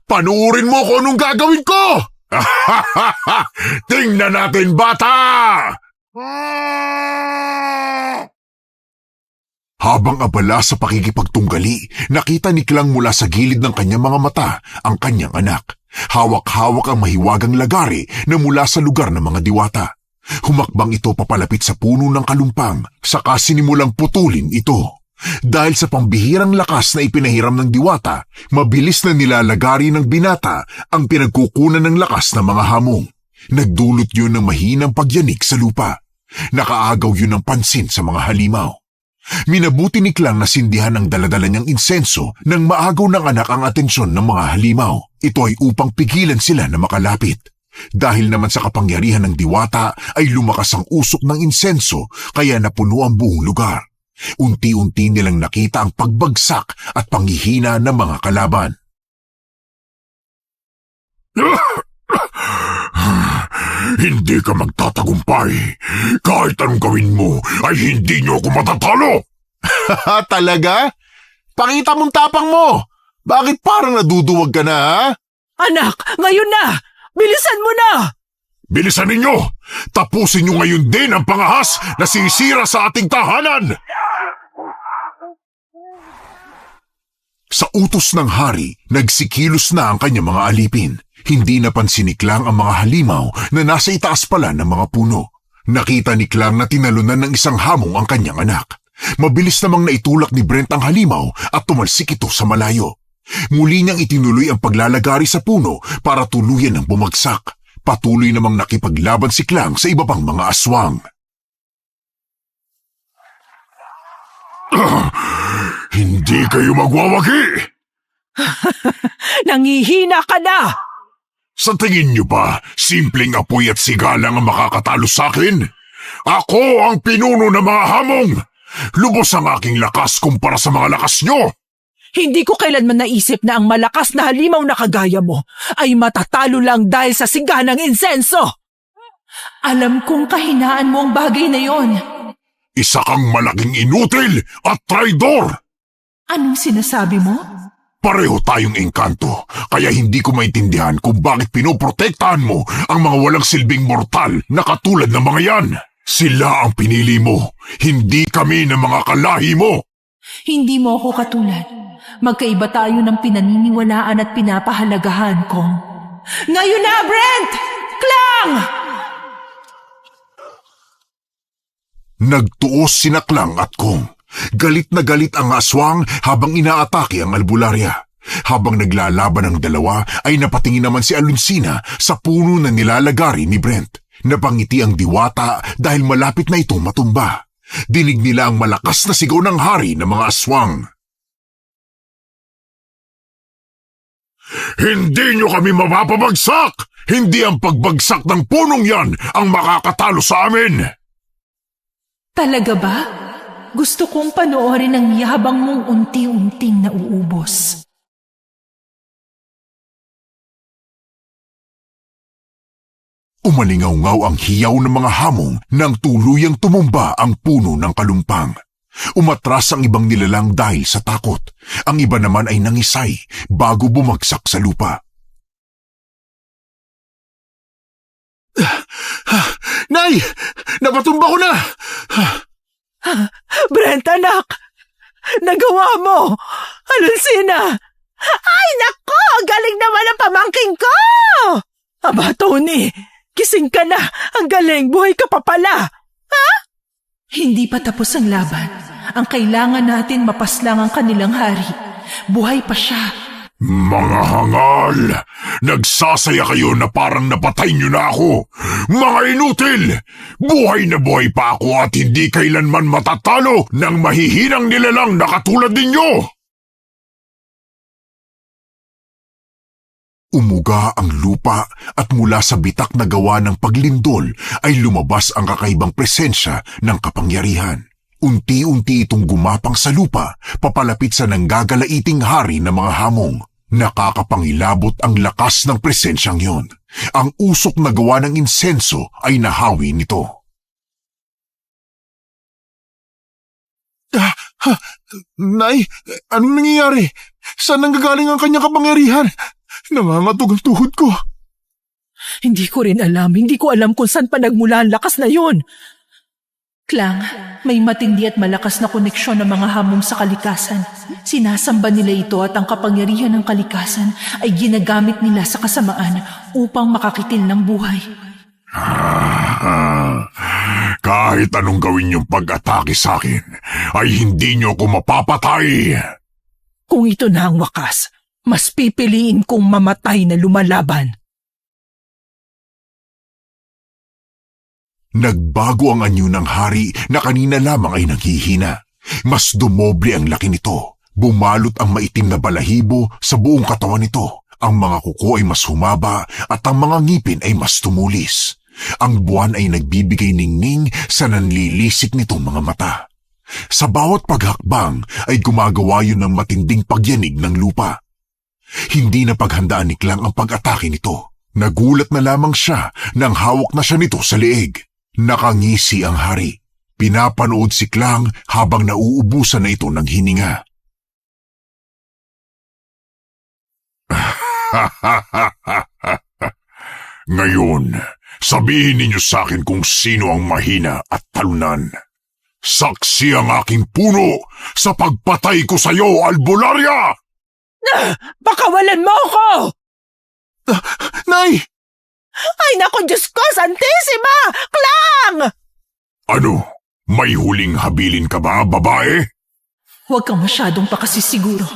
Panuurin mo kung anong gagawin ko! Tingnan natin, bata! Habang abala sa pakikipagtunggali, nakita ni Klang mula sa gilid ng kanyang mga mata ang kanyang anak. Hawak-hawak ang mahiwagang lagari na mula sa lugar ng mga diwata. Humakbang ito papalapit sa puno ng kalumpang, saka sinimulang putulin ito. Dahil sa pambihirang lakas na ipinahiram ng diwata, mabilis na nilalagari ng binata ang pinagkukunan ng lakas ng mga hamong. Nagdulot yun ng mahinang pagyanig sa lupa. Nakaagaw yun ng pansin sa mga halimaw. Minabuti ni Klang na sindihan ang daladala niyang insenso nang maagaw ng anak ang atensyon ng mga halimaw. Ito ay upang pigilan sila na makalapit. Dahil naman sa kapangyarihan ng diwata ay lumakas ang usok ng insenso kaya napuno ang buong lugar. Unti-unti nilang nakita ang pagbagsak at panghihina ng mga kalaban. Hindi ka magtatagumpay. Kahit anong gawin mo ay hindi niyo ako matatalo. Talaga? Pakita mong tapang mo! Bakit parang naduduwag ka na, ha? Anak, ngayon na! Bilisan mo na! Bilisan ninyo! Tapusin niyo ngayon din ang pangahas na sisira sa ating tahanan! Sa utos ng hari, nagsikilos na ang kanyang mga alipin. Hindi napansin ni Klang ang mga halimaw na nasa itaas pala ng mga puno. Nakita ni Klang na tinalunan ng isang hamong ang kanyang anak. Mabilis namang naitulak ni Brent ang halimaw at tumalsik ito sa malayo. Muli niyang itinuloy ang paglalagari sa puno para tuluyan ang bumagsak. Patuloy namang nakipaglaban si Klang sa iba pang mga aswang. Hindi kayo magwawagi! Nangihina ka na! Sa tingin niyo ba, simpleng apoy at sigalang ang makakatalo sa akin? Ako ang pinuno ng mga hamong! Lubos ang aking lakas kumpara sa mga lakas niyo! Hindi ko kailanman naisip na ang malakas na halimaw na kagaya mo ay matatalo lang dahil sa siga ng insenso! Alam kong kahinaan mo ang bagay na yon. Isa kang malaking inutil at traidor! Anong sinasabi mo? Pareho tayong engkanto, kaya hindi ko maintindihan kung bakit pinoprotektahan mo ang mga walang silbing mortal na katulad ng mga yan. Sila ang pinili mo, hindi kami ng mga kalahi mo. Hindi mo ako katulad. Magkaiba tayo ng pinaniniwalaan at pinapahalagahan kong. Ngayon na, Brent! Klang! Nagtuos sina Klang at Kong. Galit na galit ang aswang habang inaatake ang albularya. Habang naglalaban ang dalawa ay napatingin naman si Alonsina sa puno na nilalagari ni Brent. Napangiti ang diwata dahil malapit na itong matumba. Dinig nila ang malakas na sigaw ng hari ng mga aswang. Hindi nyo kami mapapabagsak! Hindi ang pagbagsak ng punong yan ang makakatalo sa amin! Talaga ba? Gusto kong panoorin ang yabang mong unti-unting nauubos. Umalingaw-ngaw ang hiyaw ng mga hamong nang tuluyang tumumba ang puno ng kalumpang. Umatras ang ibang nilalang dahil sa takot. Ang iba naman ay nangisay bago bumagsak sa lupa. Nay! Napatumba ko na! Brent, anak! Nagawa mo! Alonsina! Ay, nako! Galing naman ang pamangking ko! Aba, Tony! Kising ka na! Ang galing! Buhay ka pa pala! Hindi pa tapos ang laban. Ang kailangan natin mapaslang ang kanilang hari. Buhay pa siya. Mga hangal! Nagsasaya kayo na parang napatay nyo na ako! Mga inutil! Buhay na buhay pa ako at hindi kailanman matatalo ng mahihinang nilalang na katulad ninyo! Umuga ang lupa at mula sa bitak na gawa ng paglindol ay lumabas ang kakaibang presensya ng kapangyarihan. Unti-unti itong gumapang sa lupa, papalapit sa nanggagalaiting hari ng mga hamong. Nakakapangilabot ang lakas ng presensyang yon. Ang usok na gawa ng insenso ay nahawi nito. Nay, anong nangyayari? Saan nanggagaling ang kanyang kapangyarihan? Nangangatog ang tuhod ko. Hindi ko rin alam. Hindi ko alam kung saan pa nagmula ang lakas na yon. Klang, may matindi at malakas na koneksyon ng mga hamong sa kalikasan. Sinasamba nila ito at ang kapangyarihan ng kalikasan ay ginagamit nila sa kasamaan upang makakitil ng buhay. Kahit anong gawin niyong pag-atake sa akin, ay hindi niyo ako mapapatay! Kung ito na ang wakas, mas pipiliin kong mamatay na lumalaban. Nagbago ang anyo ng hari na kanina lamang ay nanghihina. Mas dumoble ang laki nito. Bumalot ang maitim na balahibo sa buong katawan nito. Ang mga kuko ay mas humaba at ang mga ngipin ay mas tumulis. Ang buwan ay nagbibigay ningning sa nanlilisik nitong mga mata. Sa bawat paghakbang ay gumagawa yun ng matinding pagyanig ng lupa. Hindi na paghandaan ni Klang ang pag-atake nito. Nagulat na lamang siya nang hawak na siya nito sa leeg. Nakangisi ang hari. Pinapanood si Klang habang nauubusan na ito ng hininga. Ngayon, sabihin ninyo sa akin kung sino ang mahina at talunan. Saksi ang aking puno sa pagpatay ko sa iyo, Albularya! Pakawalan mo ako! Nay! Ay, naku, Diyos ko, Santissima! Klang! Ano? May huling habilin ka ba, babae? Huwag kang masyadong pakasisiguro.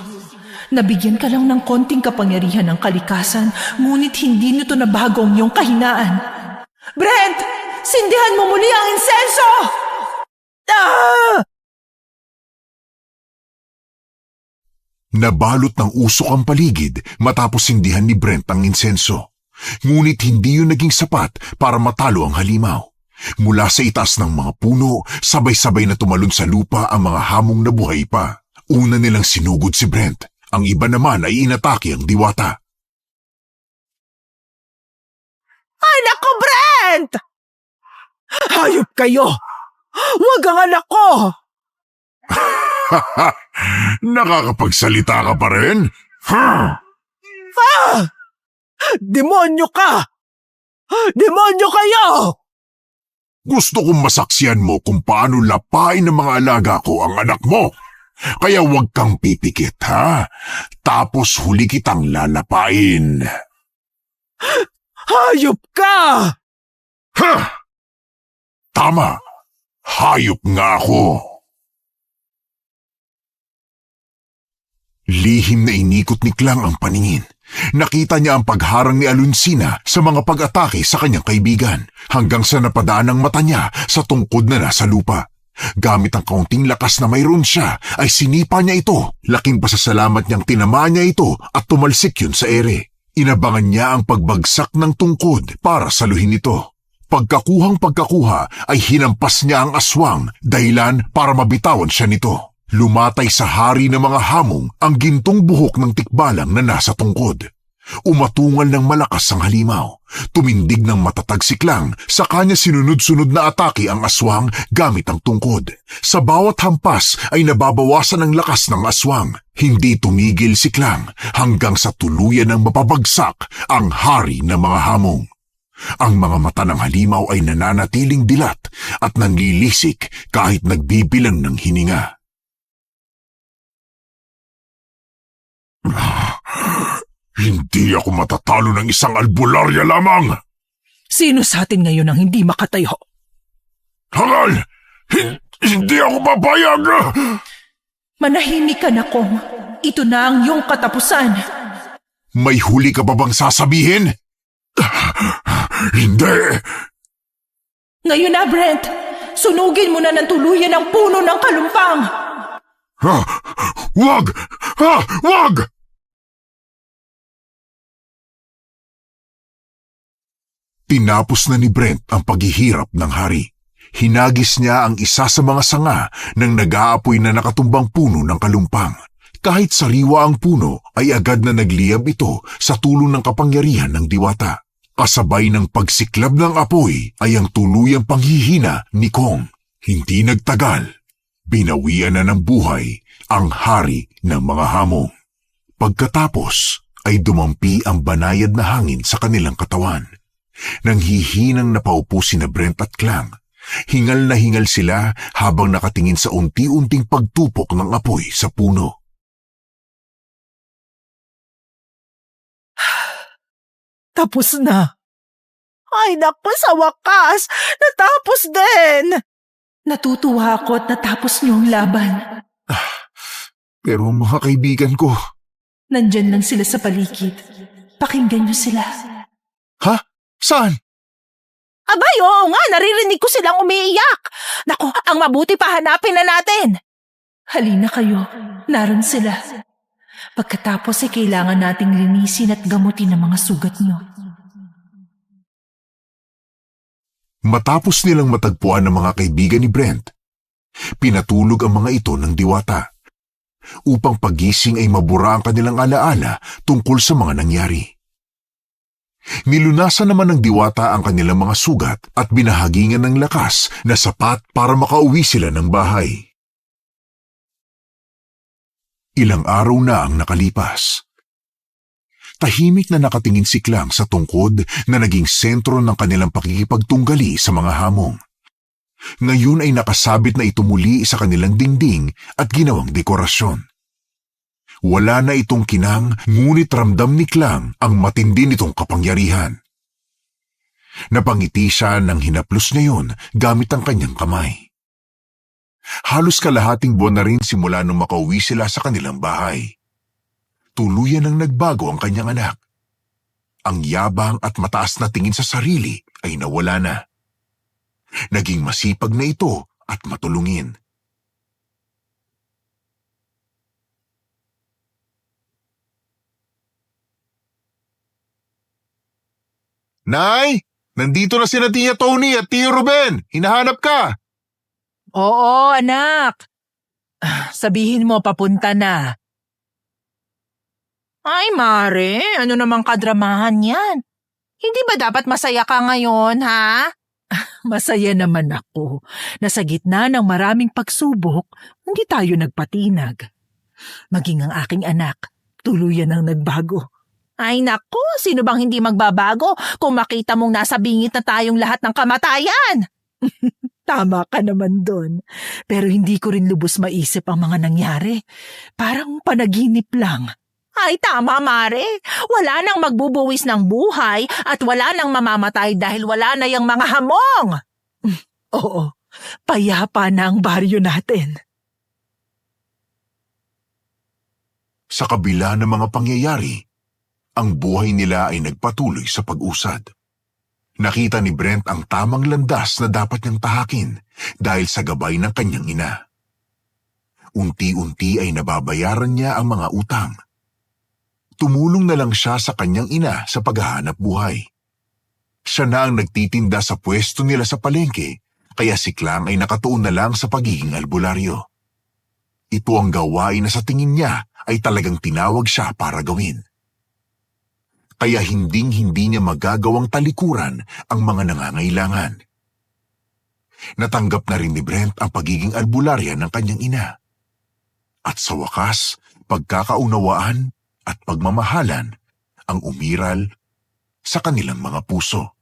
Nabigyan ka lang ng konting kapangyarihan ng kalikasan, ngunit hindi nito nabago ang iyong kahinaan. Brent! Sindihan mo muli ang insenso! Nabalot ng usok ang paligid matapos sindihan ni Brent ang insenso. Ngunit hindi yun naging sapat para matalo ang halimaw. Mula sa itaas ng mga puno, sabay-sabay na tumalon sa lupa ang mga hamong na buhay pa. Una nilang sinugod si Brent. Ang iba naman ay inatake ang diwata. Ay, naku, Brent! Hayop kayo! Huwag ang anak ko! Nakakapagsalita ka pa rin? Demonyo ka! Demonyo kayo! Gusto kong masaksiyan mo kung paano lapain ng mga alaga ko ang anak mo. Kaya huwag kang pipikit, ha? Tapos huli kitang lalapain. Hayop ka! Ha! Tama! Hayop nga ako. Lihim na inikot ni Klang ang paningin. Nakita niya ang pagharang ni Alunsina sa mga pag-atake sa kanyang kaibigan hanggang sa napadaan ang mata niya sa tungkod na nasa lupa. Gamit ang kaunting lakas na mayroon siya ay sinipa niya ito. Laking pasasalamat niyang tinamaan niya ito at tumalsik yun sa ere. Inabangan niya ang pagbagsak ng tungkod para saluhin ito. Pagkakuha ay hinampas niya ang aswang dahilan para mabitawan siya nito. Lumatay sa hari ng mga hamong ang gintong buhok ng tikbalang na nasa tungkod. Umatungal ng malakas ang halimaw. Tumindig ng matatag si Klang, sa kanya sinunod-sunod na atake ang aswang gamit ang tungkod. Sa bawat hampas ay nababawasan ang lakas ng aswang. Hindi tumigil si Klang hanggang sa tuluyan ng mapabagsak ang hari ng mga hamong. Ang mga mata ng halimaw ay nananatiling dilat at nanlilisik kahit nagbibilang ng hininga. Hindi ako matatalo ng isang albularya lamang. Sino sa atin ngayon ang hindi makatayo? Hangal! Hindi ako papayag! Manahimik ka na, Kong. Ito na ang iyong katapusan. May huli ka pa bang sasabihin? Hindi! Ngayon na, Brent. Sunugin mo na ng tuluyan ang puno ng kalumpang. Wag! Wag! Tinapos na ni Brent ang paghihirap ng hari. Hinagis niya ang isa sa mga sanga ng nag-aapoy na nakatumbang puno ng kalumpang. Kahit sariwa ang puno ay agad na nagliyab ito sa tulong ng kapangyarihan ng diwata. Kasabay ng pagsiklab ng apoy ay ang tuluyang panghihina ni Kong. Hindi nagtagal. Binawian na ng buhay ang hari ng mga hamong. Pagkatapos ay dumampi ang banayad na hangin sa kanilang katawan. Nang hihinang napaupo sina Brent at Klang, hingal na hingal sila habang nakatingin sa unti-unting pagtupok ng apoy sa puno. Tapos na. Ay naku, sa wakas, natapos din! Natutuwa ako at natapos niyo ang laban. Pero mga kaibigan ko... Nandyan lang sila sa paligid. Pakinggan niyo sila. Ha? Saan? Abay, oo nga, naririnig ko silang umiiyak. Naku, ang mabuti pa hanapin na natin. Halina kayo. Naroon sila. Pagkatapos ay kailangan nating linisin at gamutin ang mga sugat niyo. Matapos nilang matagpuan ng mga kaibigan ni Brent, pinatulog ang mga ito ng diwata. Upang pagising ay mabura ang kanilang alaala tungkol sa mga nangyari. Nilunasan naman ng diwata ang kanilang mga sugat at binahagingan ng lakas na sapat para makauwi sila ng bahay. Ilang araw na ang nakalipas. Tahimik na nakatingin si Klang sa tungkod na naging sentro ng kanilang pakikipagtunggali sa mga hamong. Ngayon ay nakasabit na ito muli sa kanilang dingding at ginawang dekorasyon. Wala na itong kinang, ngunit ramdam ni Klang ang matindi nitong kapangyarihan. Napangiti siya nang hinaplos niya yun gamit ang kanyang kamay. Halos kalahating buwan na rin simula nung makauwi sila sa kanilang bahay. Tuluyan ang nagbago ang kanyang anak. Ang yabang at mataas na tingin sa sarili ay nawala na. Naging masipag na ito at matulungin. Nay! Nandito na sina Tia Tony at Tio Ruben! Hinahanap ka! Oo, anak. Sabihin mo papunta na. Ay, Mare, ano namang kadramahan yan? Hindi ba dapat masaya ka ngayon, ha? Masaya naman ako na sa gitna ng maraming pagsubok, hindi tayo nagpatinag. Maging ang aking anak, tuluyan ang nagbago. Ay naku, sino bang hindi magbabago kung makita mong nasa bingit na tayong lahat ng kamatayan? Tama ka naman doon. Pero hindi ko rin lubos maisip ang mga nangyari. Parang panaginip lang. Ay tama, Mare. Wala nang magbubuwis ng buhay at wala nang mamamatay dahil wala na yung mga hamong. Oo, payapa na ang baryo natin. Sa kabila ng mga pangyayari, ang buhay nila ay nagpatuloy sa pag-usad. Nakita ni Brent ang tamang landas na dapat niyang tahakin dahil sa gabay ng kanyang ina. Unti-unti ay nababayaran niya ang mga utang. Tumulong na lang siya sa kanyang ina sa paghahanap buhay. Siya na ang nagtitinda sa pwesto nila sa palengke, kaya si Klang ay nakatuon na lang sa pagiging albularyo. Ito ang gawain na sa tingin niya ay talagang tinawag siya para gawin. Kaya hinding-hindi niya magagawang talikuran ang mga nangangailangan. Natanggap na rin ni Brent ang pagiging albularya ng kanyang ina. At sa wakas, pagkakaunawaan at pagmamahalan ang umiral sa kanilang mga puso.